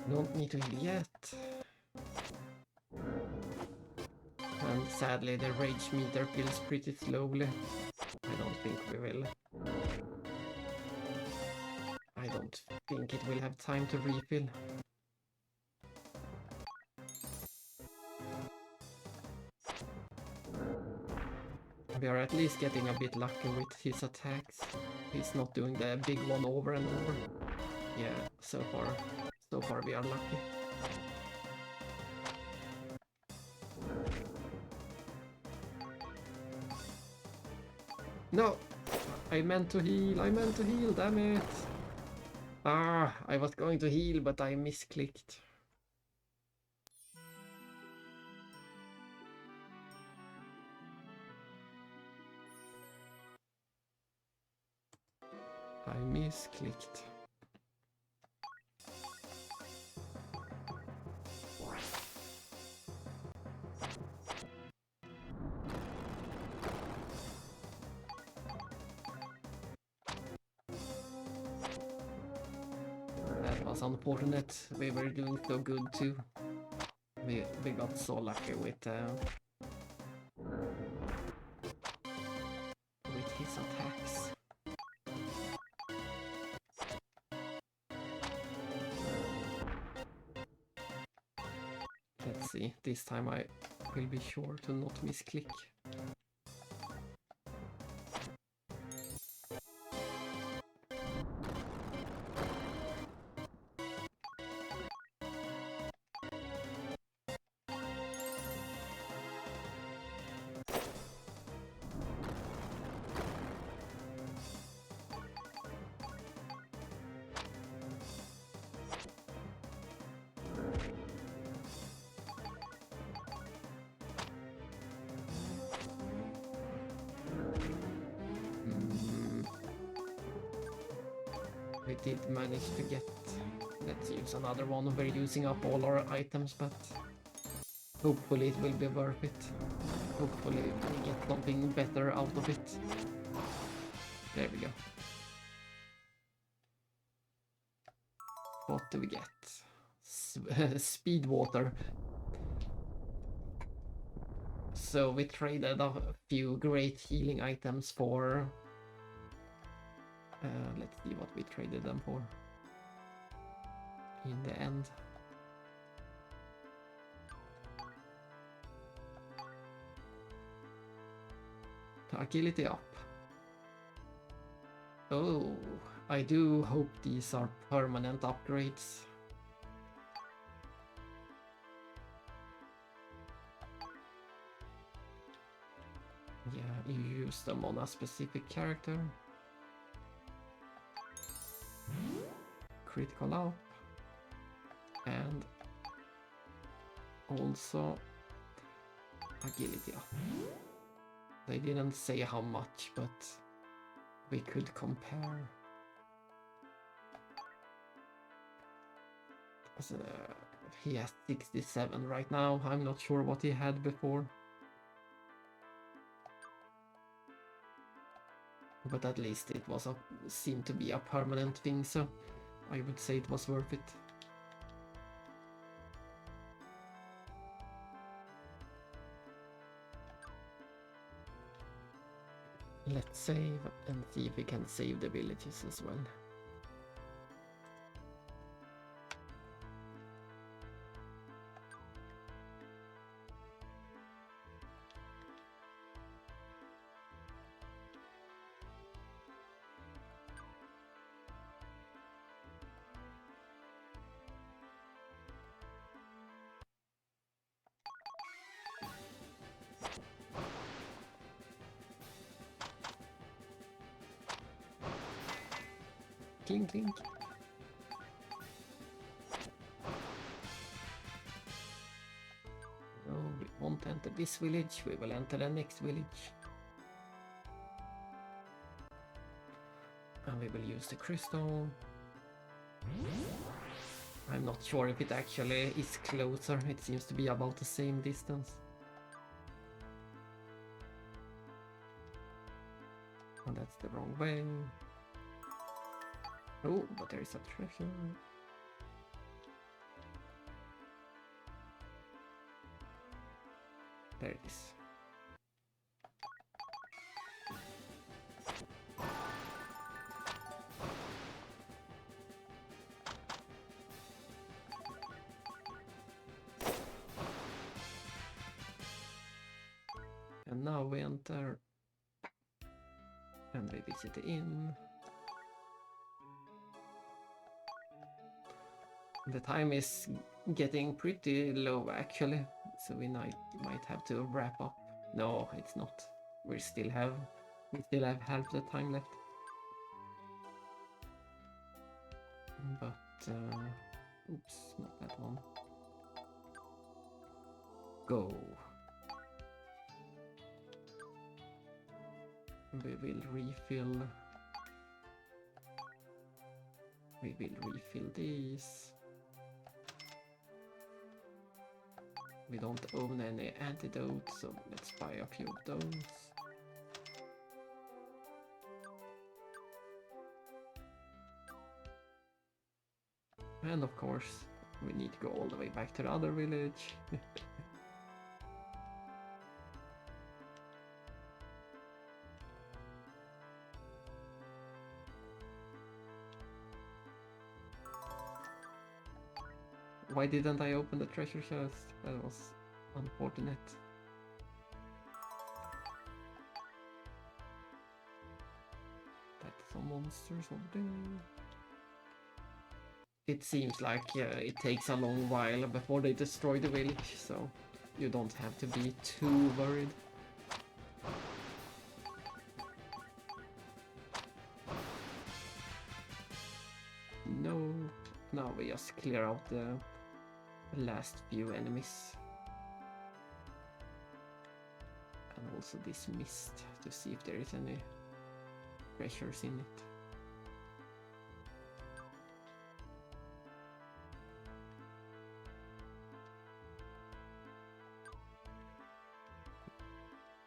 Don't need to heal yet. And sadly the rage meter fills pretty slowly. I don't think we will. I don't think it will have time to refill. We are at least getting a bit lucky with his attacks. He's not doing the big one over and over. Yeah, so far we are lucky. No! I meant to heal, damn it! I was going to heal, but I misclicked. I misclicked. That was unfortunate. We were doing so good too. We got so lucky with his attacks. Let's see, this time I will be sure to not misclick. We did manage to get... Let's use another one. We're using up all our items, but hopefully it will be worth it. Hopefully we get something better out of it. There we go. What do we get? Speed water. So we traded a few great healing items for... let's see what we traded them for in the end. Agility up. Oh, I do hope these are permanent upgrades. Yeah, you use them on a specific character. Critical up. And also agility up. They didn't say how much, but we could compare. So, he has 67 right now. I'm not sure what he had before. But at least it was seemed to be a permanent thing, so I would say it was worth it. Let's save and see if we can save the villages as well. Clink, clink. No, we won't enter this village. We will enter the next village. And we will use the crystal. I'm not sure if it actually is closer. It seems to be about the same distance. And that's the wrong way. Oh, but there is a treasure. There it is. And now we enter and we visit the inn. The time is getting pretty low actually, so we might have to wrap up. No, it's not. We still have half the time left. But oops, not that one. Go. We will refill. We will refill these. We don't own any antidotes, so let's buy a few of those. And of course, we need to go all the way back to the other village. Why didn't I open the treasure chest? That was unfortunate. That's some monsters over there. It seems like it takes a long while before they destroy the village, so you don't have to be too worried. No, now we just clear out the last few enemies. And also this mist to see if there is any treasures in it.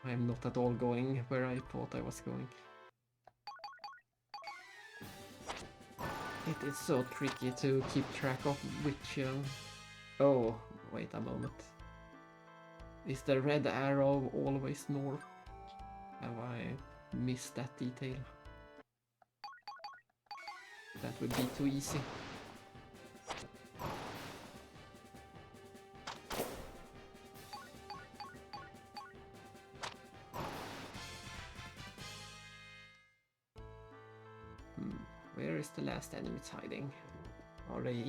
I'm not at all going where I thought I was going. It is so tricky to keep track of which... Oh, wait a moment. Is the red arrow always north? Have I missed that detail? That would be too easy. Where is the last enemy hiding? Are they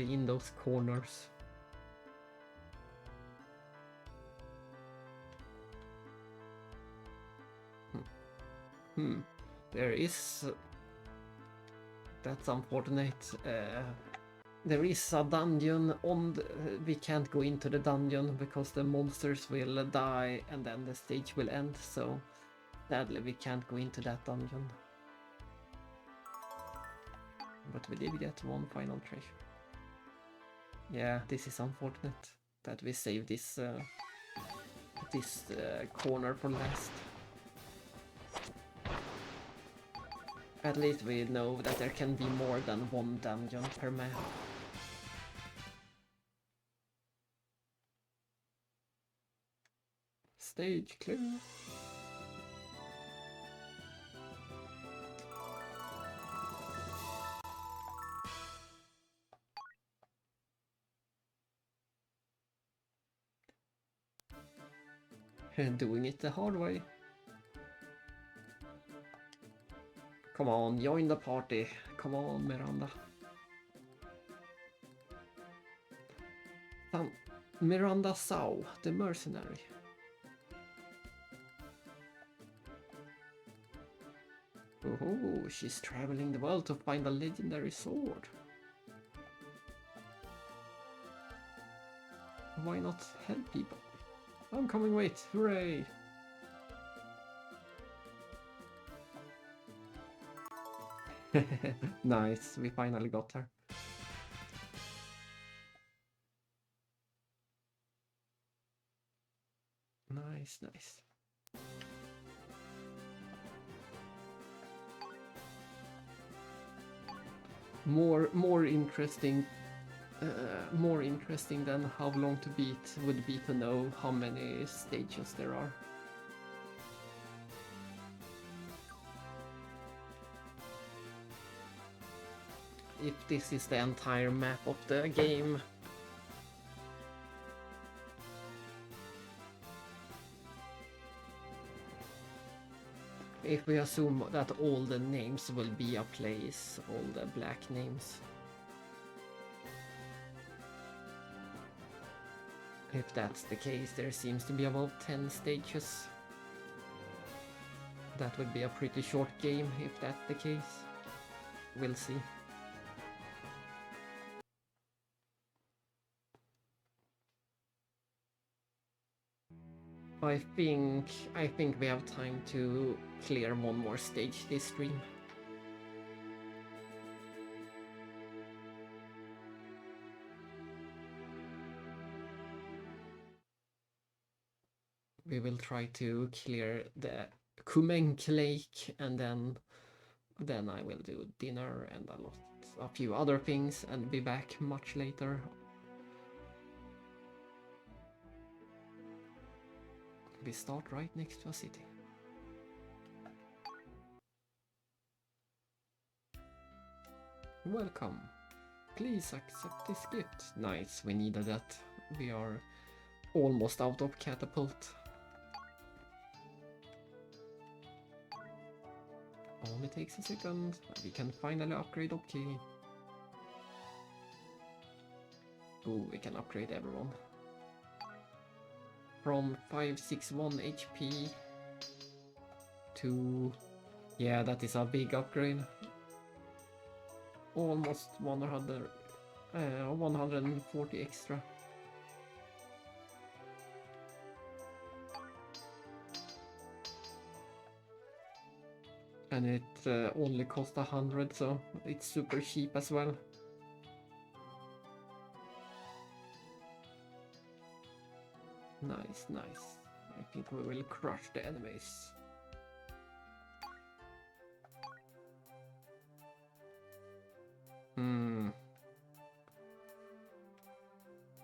in those corners? There is... That's unfortunate. There is a dungeon on the... We can't go into the dungeon because the monsters will die and then the stage will end, so sadly we can't go into that dungeon. But we did get one final treasure. Yeah, this is unfortunate that we saved this corner for last. At least we know that there can be more than one dungeon per map. Stage clear. Doing it the hard way. Come on, join the party. Come on, Miranda. Miranda Sao, the mercenary. Oh, she's traveling the world to find a legendary sword. Why not help people? I'm coming, wait, hooray! Nice, we finally got her. Nice, nice. More interesting than how long to beat would be to know how many stages there are. If this is the entire map of the game. If we assume that all the names will be a place, all the black names. If that's the case, there seems to be about 10 stages. That would be a pretty short game if that's the case. We'll see. I think we have time to clear one more stage this stream. We will try to clear the Kumenk Lake and then I will do dinner and a few other things and be back much later. We start right next to a city. Welcome. Please accept this gift. Nice, we needed that. We are almost out of catapult. Only takes a second. We can finally upgrade, okay. Oh, we can upgrade everyone. From 561 HP to... Yeah, that is a big upgrade. Almost 140 extra. And it only cost 100, so it's super cheap as well. Nice, nice. I think we will crush the enemies.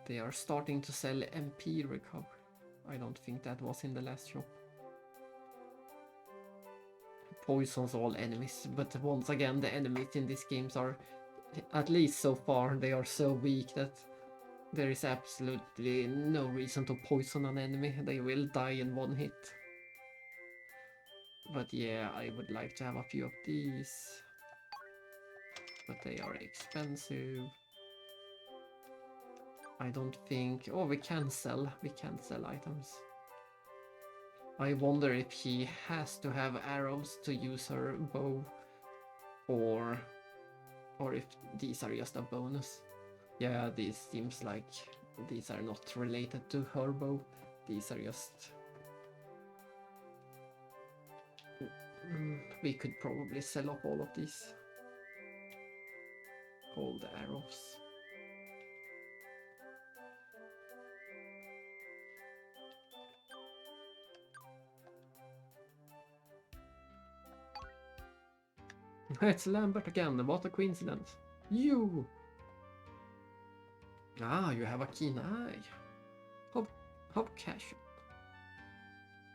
They are starting to sell MP recovery. I don't think that was in the last shop. Poisons all enemies, but once again the enemies in these games are, at least so far, they are so weak that there is absolutely no reason to poison an enemy. They will die in one hit. But yeah, I would like to have a few of these. But they are expensive. I don't think... Oh, we can sell items. I wonder if she has to have arrows to use her bow, or if these are just a bonus. Yeah, these seems like these are not related to her bow. These are just... we could probably sell off all of these. All the arrows. It's Lambert again, what a coincidence. You! Ah, you have a keen eye. How casual.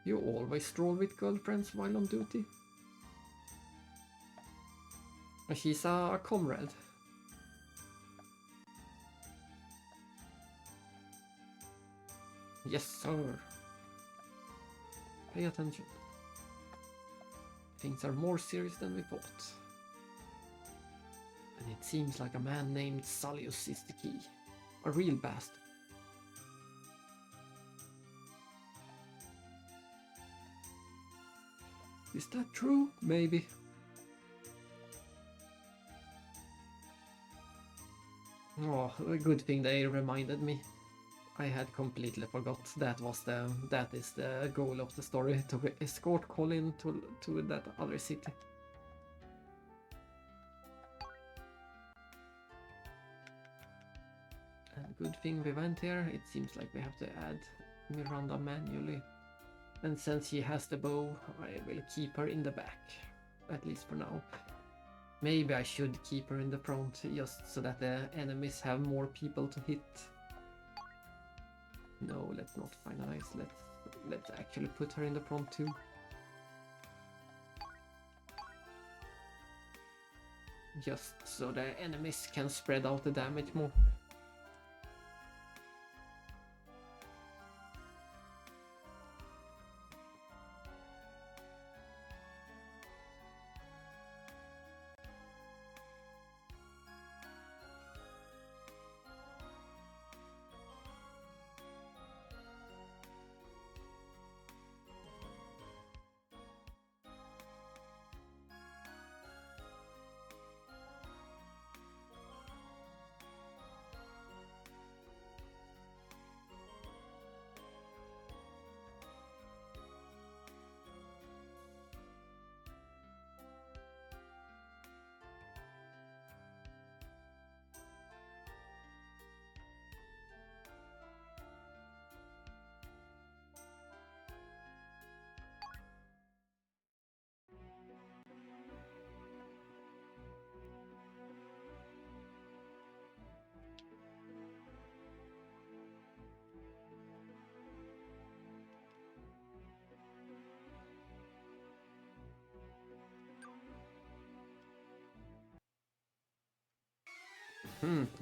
You always stroll with girlfriends while on duty? She's a comrade. Yes, sir. Pay attention. Things are more serious than we thought. And it seems like a man named Salius is the key. A real bastard. Is that true? Maybe. Oh, a good thing they reminded me. I had completely forgot that is the goal of the story, to escort Colin to that other city. And good thing we went here. It seems like we have to add Miranda manually. And since she has the bow, I will keep her in the back, at least for now. Maybe I should keep her in the front, just so that the enemies have more people to hit. No, let's not finalize. Let's actually put her in the front too. Just so the enemies can spread out the damage more.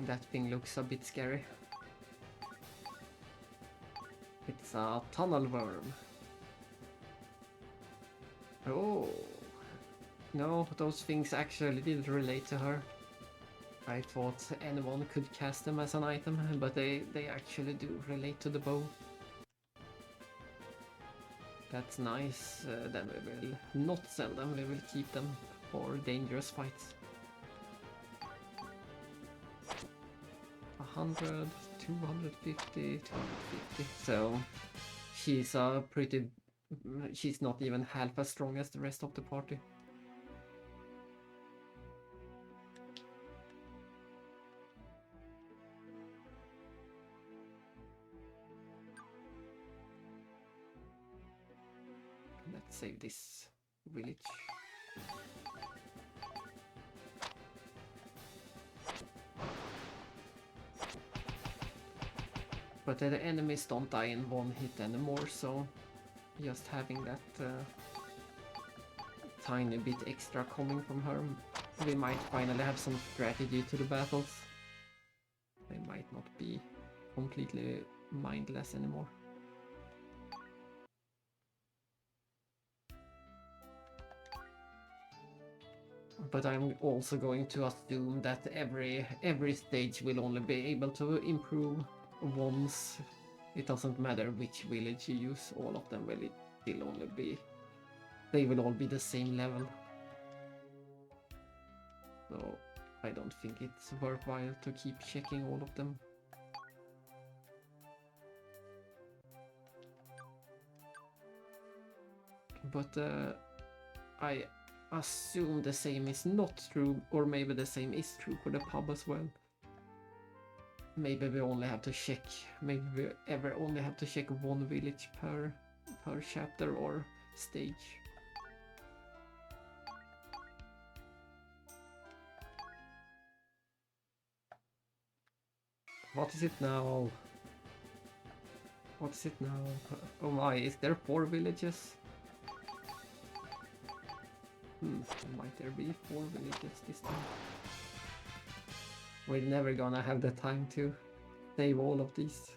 That thing looks a bit scary. It's a tunnel worm. Oh. No, those things actually did relate to her. I thought anyone could cast them as an item, but they actually do relate to the bow. That's nice. Then we will not sell them, we will keep them for dangerous fights. 100, 250, 250. So she's not even half as strong as the rest of the party. Let's save this village. But the enemies don't die in one hit anymore, so just having that tiny bit extra coming from her, we might finally have some strategy to the battles. They might not be completely mindless anymore. But I'm also going to assume that every stage will only be able to improve once. It doesn't matter which village you use, all of them will still only be... They will all be the same level. So I don't think it's worthwhile to keep checking all of them. But I assume the same is not true, or maybe the same is true for the pub as well. Maybe we only have to check, maybe we ever only have to check one village per chapter or stage. What is it now? What is it now? Oh my, is there 4 villages? Might there be 4 villages this time? We're never gonna have the time to save all of these.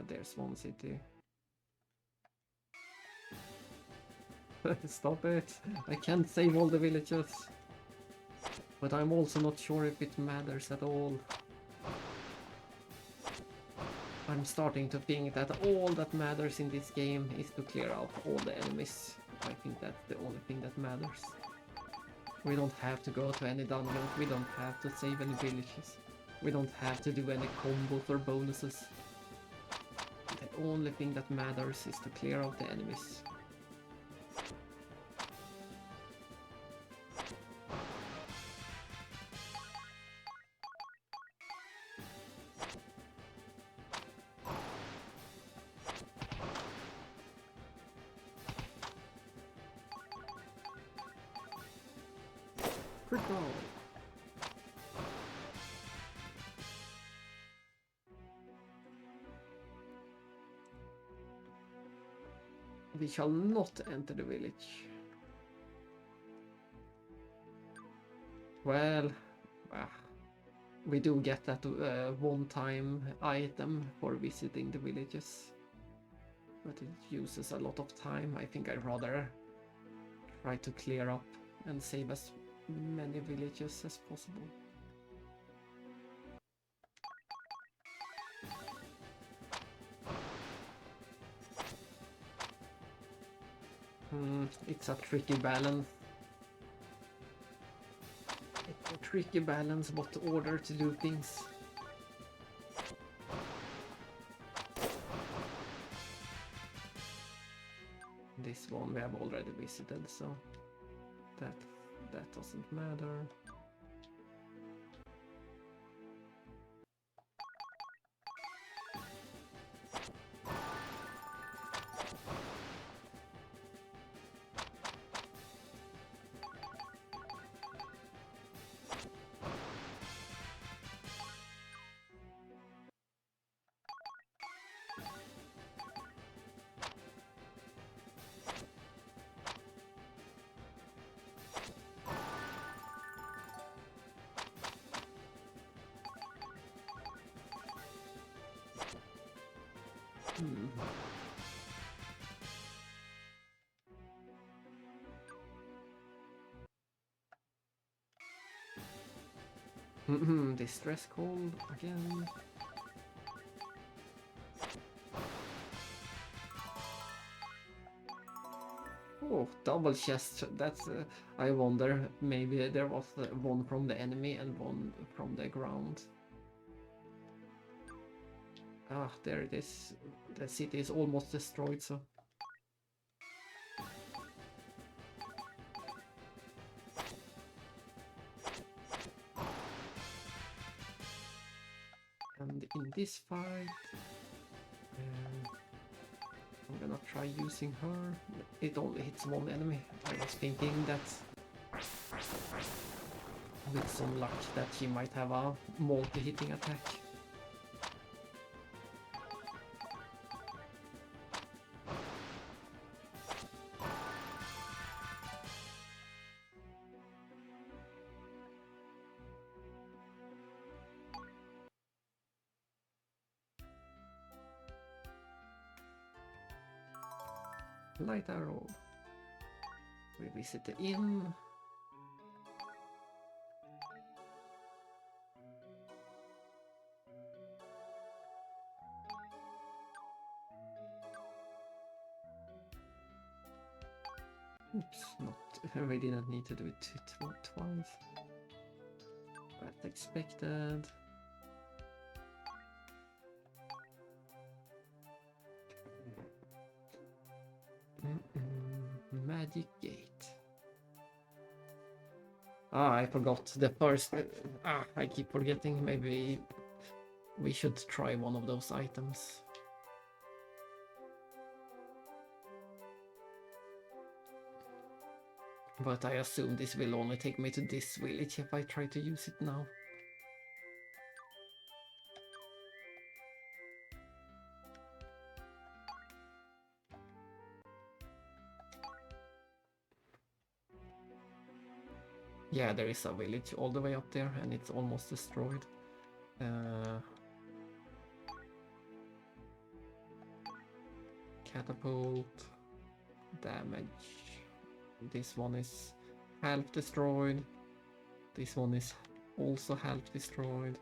There's one city. Stop it! I can't save all the villages. But I'm also not sure if it matters at all. I'm starting to think that all that matters in this game is to clear out all the enemies. I think that's the only thing that matters. We don't have to go to any dungeons, we don't have to save any villages. We don't have to do any combos or bonuses. The only thing that matters is to clear out the enemies. Critical! We shall not enter the village. Well, we do get that one-time item for visiting the villages. But it uses a lot of time. I think I'd rather try to clear up and save as many villages as possible. It's a tricky balance. It's a tricky balance what order to do things. This one we have already visited, so that doesn't matter. Distress call again. Oh, double chest. That's. I wonder. Maybe there was one from the enemy and one from the ground. Ah, there it is. The city is almost destroyed, so. And in this fight, try using her. It only hits one enemy. I was thinking that with some luck that she might have a multi-hitting attack. Light arrow. We visit the inn. Oops, not. We didn't need to do it twice. As expected. Magic gate. Ah, I forgot the first. I keep forgetting. Maybe we should try one of those items. But I assume this will only take me to this village if I try to use it now. Yeah, there is a village all the way up there and it's almost destroyed. Catapult. Damage. This one is half destroyed. This one is also half destroyed.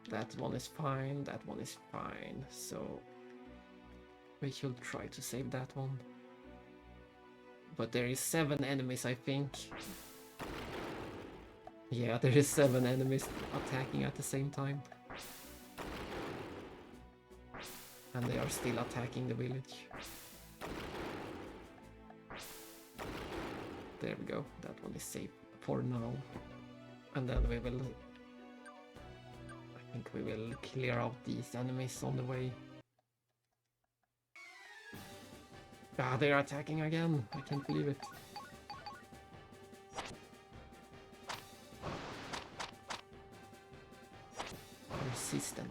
That one is fine. That one is fine. So we should try to save that one. But there is 7 enemies, I think. Yeah, there is 7 enemies attacking at the same time. And they are still attacking the village. There we go, that one is safe for now. And then we will... I think we will clear out these enemies on the way. Ah, they are attacking again! I can't believe it. Persistent.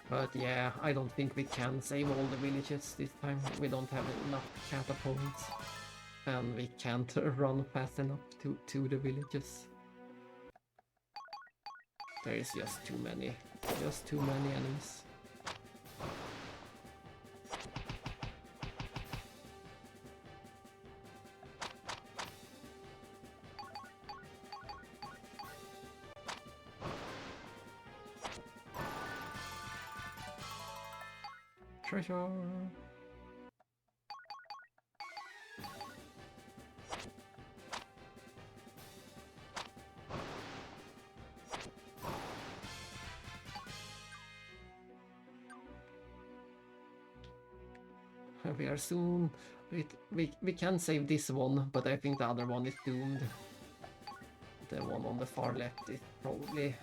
But yeah, I don't think we can save all the villages this time. We don't have enough catapults. And we can't run fast enough to the villages. There is just too many enemies. Treasure! We are soon. We can save this one, but I think the other one is doomed. The one on the far left is probably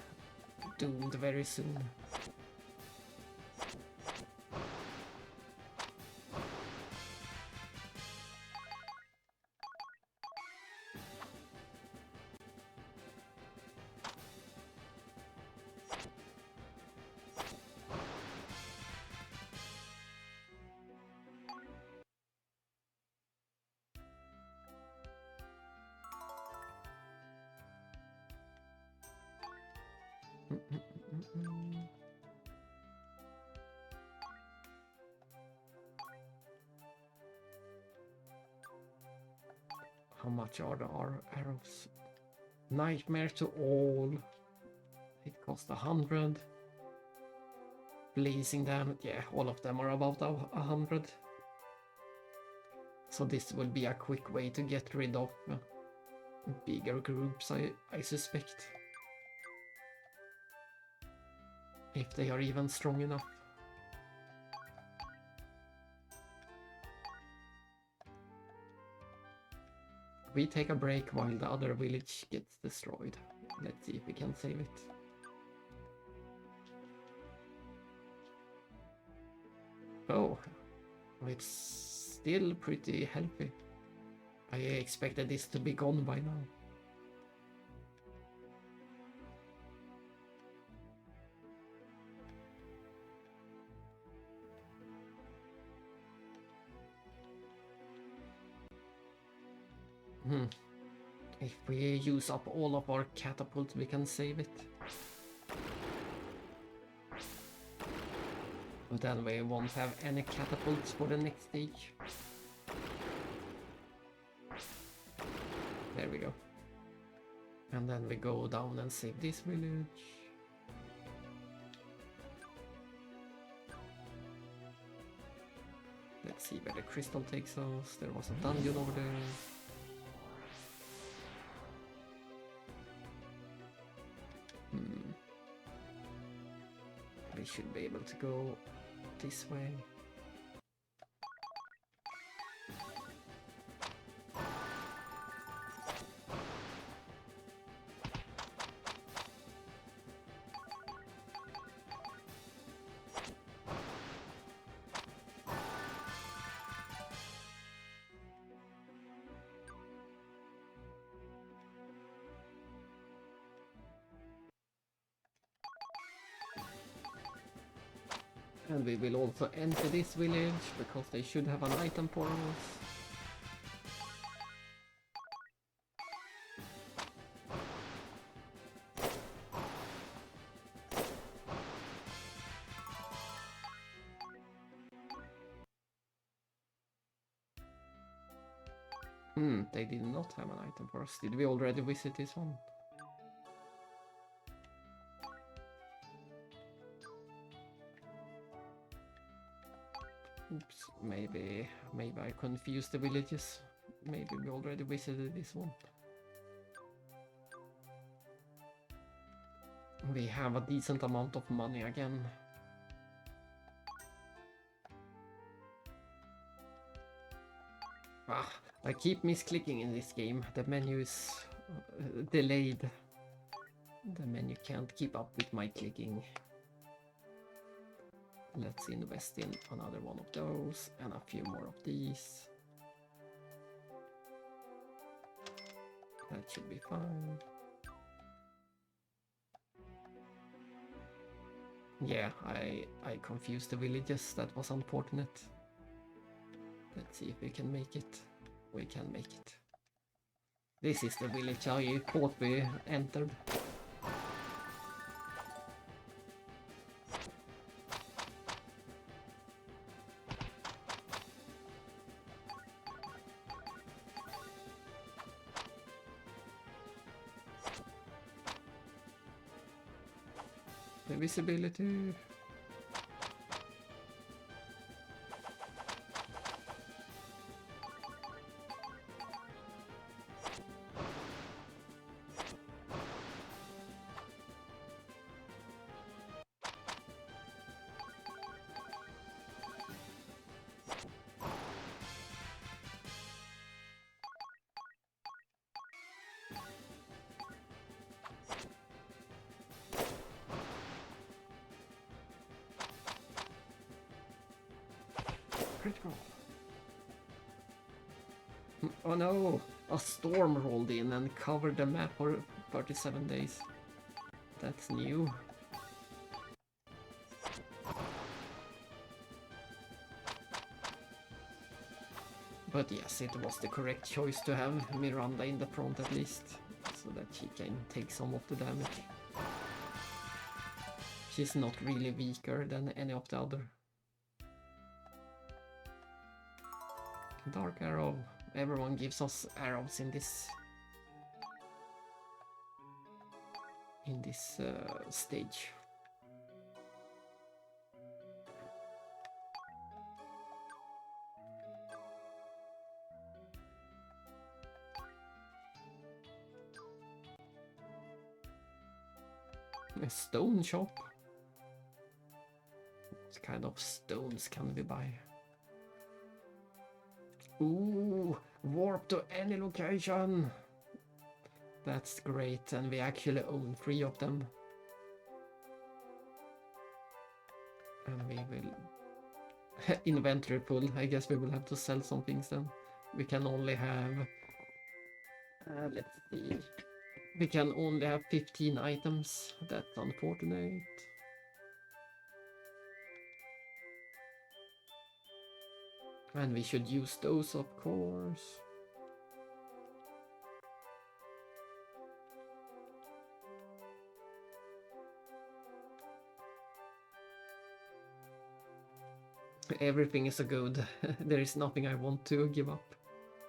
doomed very soon. How much are our arrows? Nightmare to all. It costs 100. blazing damage. Yeah, all of them are about 100. So this will be a quick way to get rid of bigger groups, I suspect. If they are even strong enough. We take a break while the other village gets destroyed. Let's see if we can save it. Oh, it's still pretty healthy. I expected this to be gone by now. If we use up all of our catapults, we can save it. But then we won't have any catapults for the next stage. There we go. And then we go down and save this village. Let's see where the crystal takes us. There was a dungeon over there. We should be able to go this way. And we will also enter this village, because they should have an item for us. They did not have an item for us. Did we already visit this one? Oops, maybe I confused the villages. Maybe we already visited this one. We have a decent amount of money again. I keep misclicking in this game. The menu is delayed. The menu can't keep up with my clicking. Let's invest in another one of those and a few more of these. That should be fine. Yeah, I confused the villages. That was unfortunate. Let's see if we can make it. We can make it. This is the village I thought we entered. The visibility. Critical. Oh no! A storm rolled in and covered the map for 37 days. That's new. But yes, it was the correct choice to have Miranda in the front at least, so that she can take some of the damage. She's not really weaker than any of the other. Dark arrow. Everyone gives us arrows in this stage. A stone shop. What kind of stones can we buy? Ooh, warp to any location. That's great, and we actually own 3 of them. And we will inventory full. I guess we will have to sell some things then. We can only have let's see. We can only have 15 items. That's unfortunate. And we should use those, of course. Everything is so good. There is nothing I want to give up.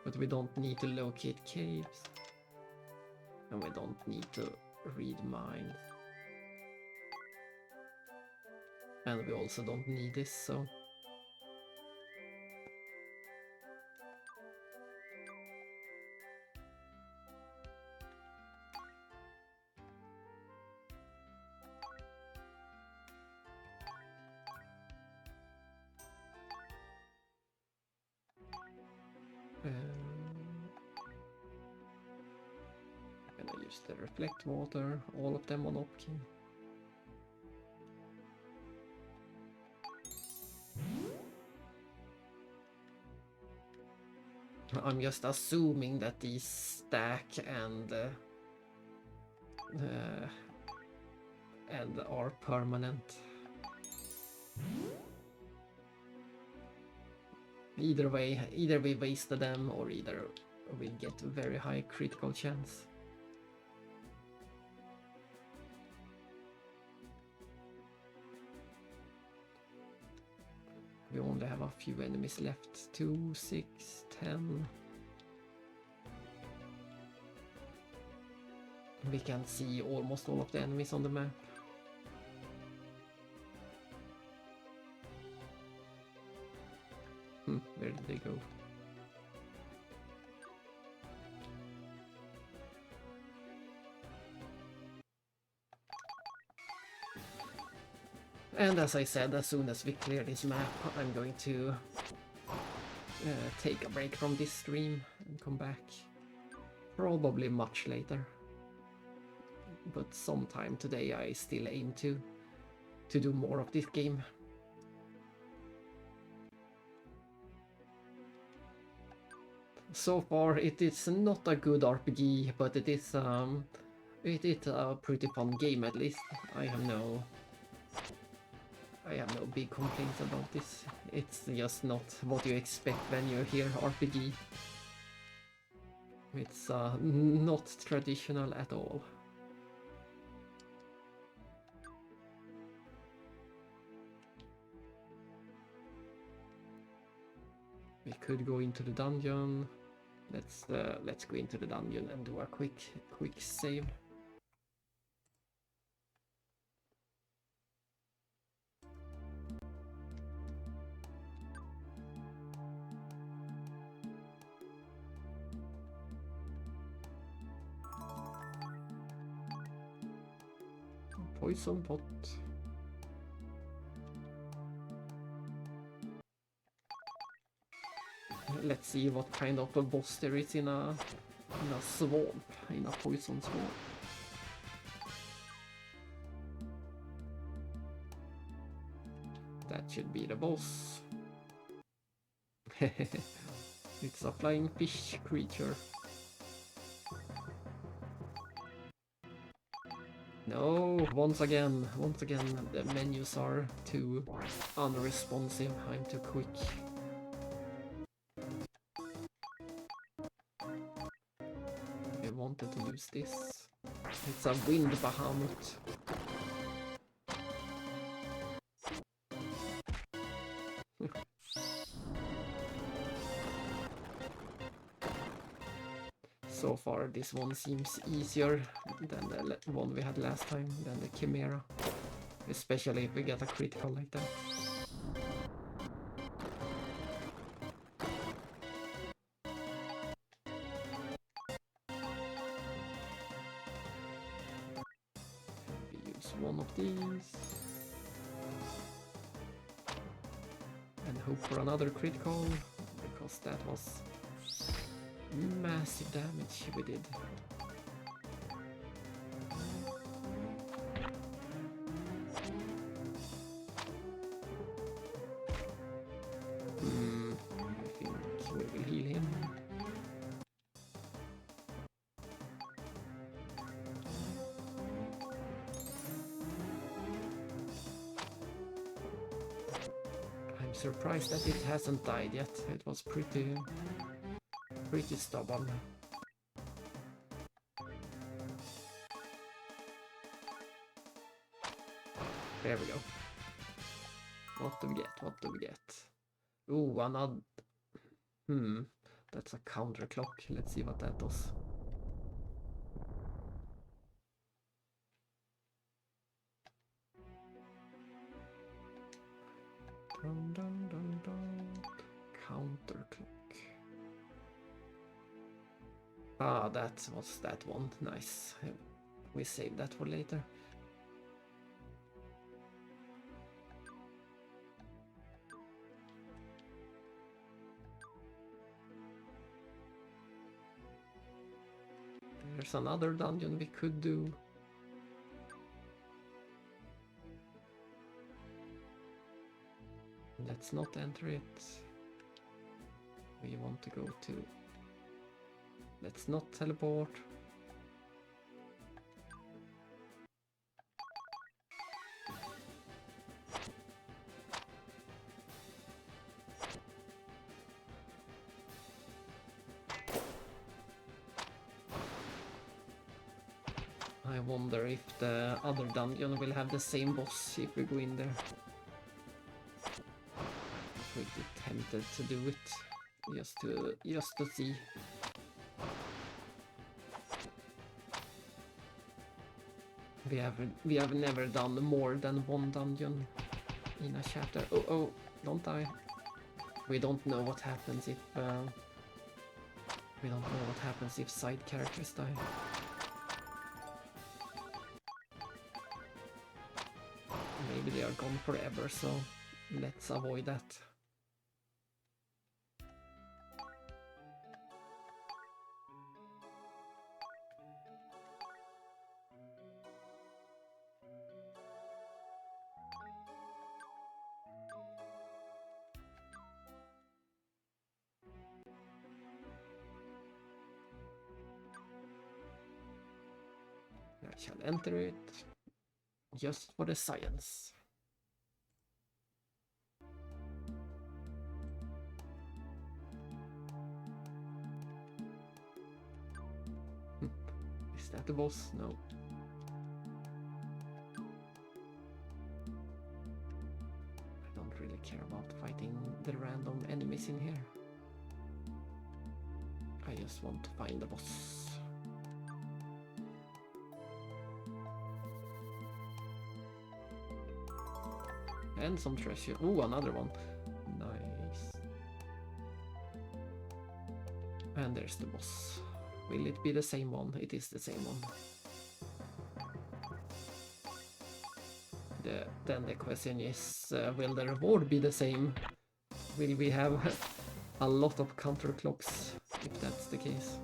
But we don't need to locate caves. And we don't need to read minds. And we also don't need this, so... And I use the reflect water, all of them on Opkin. I'm just assuming that these stack and are permanent. Either way, either we wasted them or either we get a very high critical chance. We only have a few enemies left. 2, 6, 10. We can see almost all of the enemies on the map. Where did they go? And as I said, as soon as we clear this map, I'm going to take a break from this stream and come back. Probably much later. But sometime today I still aim to do more of this game. So far it is not a good RPG, but it is a pretty fun game at least. I have no big complaints about this. It's just not what you expect when you hear RPG. It's not traditional at all. We could go into the dungeon. Let's go into the dungeon and do a quick save. Poison pot. Let's see what kind of a boss there is in a swamp, in a poison swamp. That should be the boss. It's a flying fish creature. No, once again, the menus are too unresponsive. I'm too quick. I wanted to use this. It's a wind behemoth. So far, this one seems easier than the one we had last time, than the Chimera. Especially if we get a critical like that. We use use one of these. And hope for another critical, because that was massive damage we did. I think we will heal him. I'm surprised that it hasn't died yet. It was pretty stubborn. There we go. What do we get? What do we get? Ooh, another... That's a counter clock. Let's see what that does. Dun, dun, dun, dun. Counter clock. Ah, that was that one. Nice. We saved that for later. There's another dungeon we could do. Let's not enter it. We want to go to... Let's not teleport. I wonder if the other dungeon will have the same boss if we go in there. Pretty tempted to do it, just to see. We have never done more than one dungeon in a chapter. Oh, don't die. We don't know what happens if side characters die. Maybe they are gone forever, so let's avoid that. I shall enter it just for the science. Is that the boss? No. I don't really care about fighting the random enemies in here. I just want to find the boss. And some treasure. Ooh, another one. Nice. And there's the boss. Will it be the same one? It is the same one. Then the question is, will the reward be the same? Will we have a lot of counter clocks if that's the case?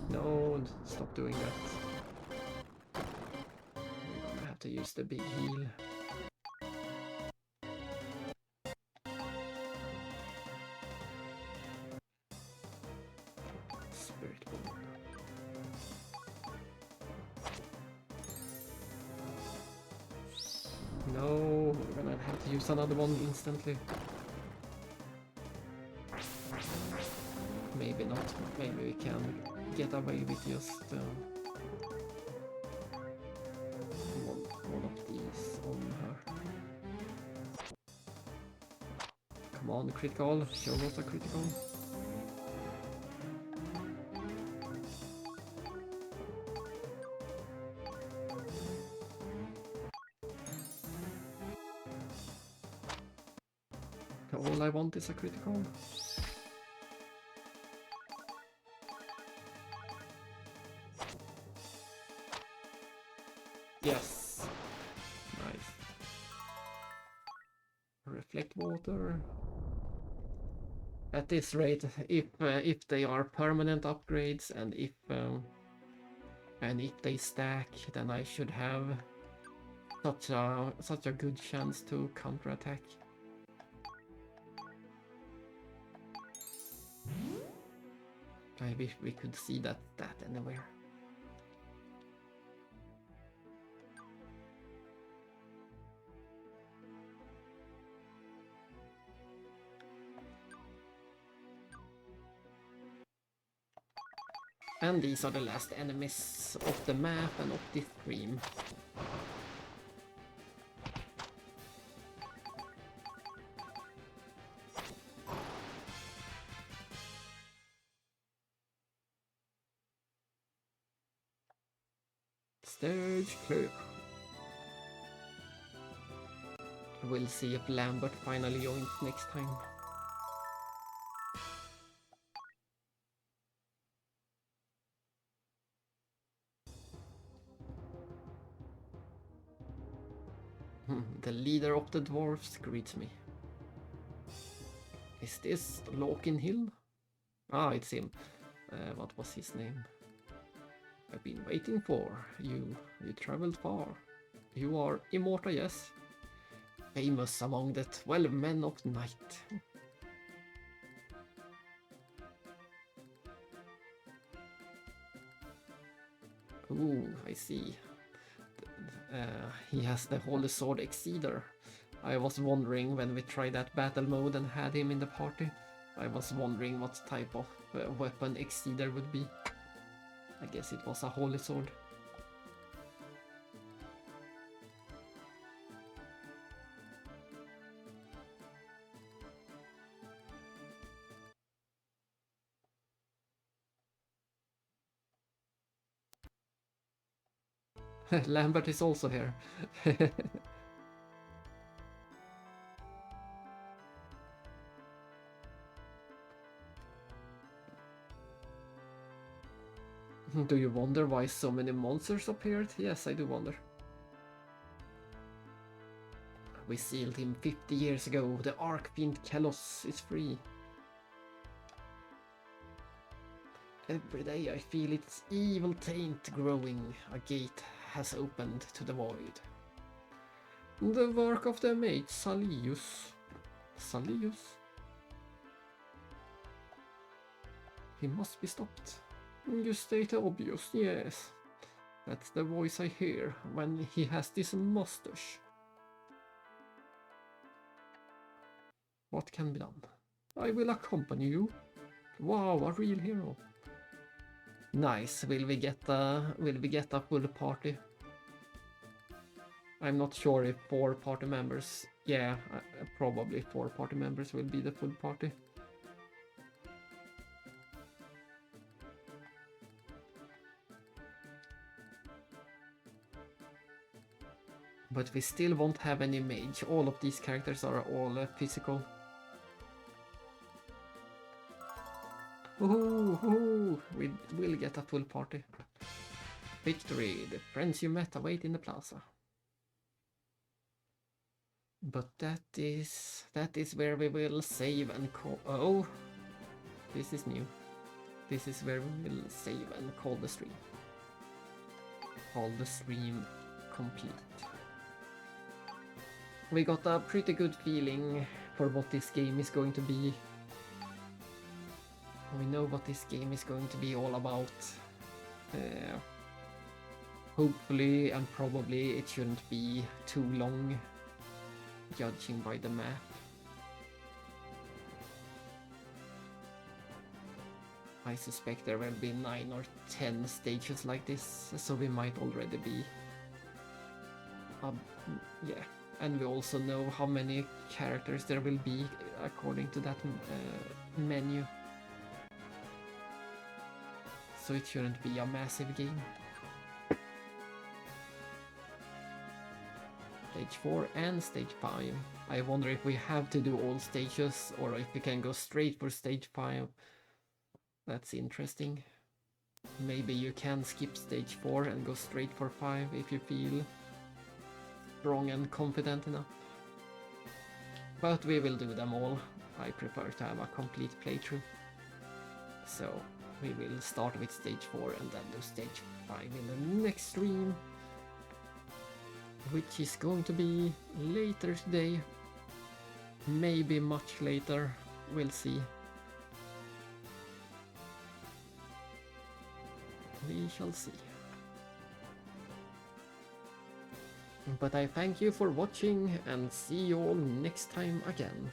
No, stop doing that. We're gonna have to use the big heal. Spirit bomb. No, we're gonna have to use another one instantly. Maybe not. Maybe we can get away with just one of these on her. Come on, critical. Show us a critical. All I want is a critical. Yes. Nice. Reflect water. At this rate, if they are permanent upgrades and if they stack, then I should have such a good chance to counterattack. I wish we could see that anywhere. And these are the last enemies of the map and of this stream. Stage clear. We'll see if Lambert finally joins next time. The leader of the dwarfs greets me. Is this Lokin Hill? Ah, it's him. What was his name? I've been waiting for you. You traveled far. You are immortal, yes? Famous among the 12 men of night. Ooh, I see. He has the Holy Sword Exceeder. I was wondering when we tried that battle mode and had him in the party. I was wondering what type of weapon Exceeder would be. I guess it was a Holy Sword. Lambert is also here. Do you wonder why so many monsters appeared? Yes, I do wonder. We sealed him 50 years ago. The Archfiend Kalos is free. Every day I feel its evil taint growing. A gate has opened to the void. The work of the mate Salius. Salius? He must be stopped. You state the obvious, yes. That's the voice I hear when he has this mustache. What can be done? I will accompany you. Wow, a real hero. Nice. Will we get a full party? I'm not sure if 4 party members. Yeah, probably 4 party members will be the full party. But we still won't have any mage. All of these characters are all physical. Woohoo! We will get a full party. Victory! The friends you met await in the plaza. But that is where we will save and call. Oh, this is new. This is where we will save and call the stream. Call the stream complete. We got a pretty good feeling for what this game is going to be. We know what this game is going to be all about. Hopefully and probably it shouldn't be too long, judging by the map. I suspect there will be 9 or 10 stages like this, so we might already be... yeah, And we also know how many characters there will be according to that menu. So it shouldn't be a massive game. Stage 4 and stage 5. I wonder if we have to do all stages or if we can go straight for stage 5. That's interesting. Maybe you can skip stage 4 and go straight for 5 if you feel strong and confident enough. But we will do them all. I prefer to have a complete playthrough. So we will start with stage 4 and then do stage 5 in the next stream, which is going to be later today. Maybe much later, we'll see. We shall see. But I thank you for watching and see you all next time again.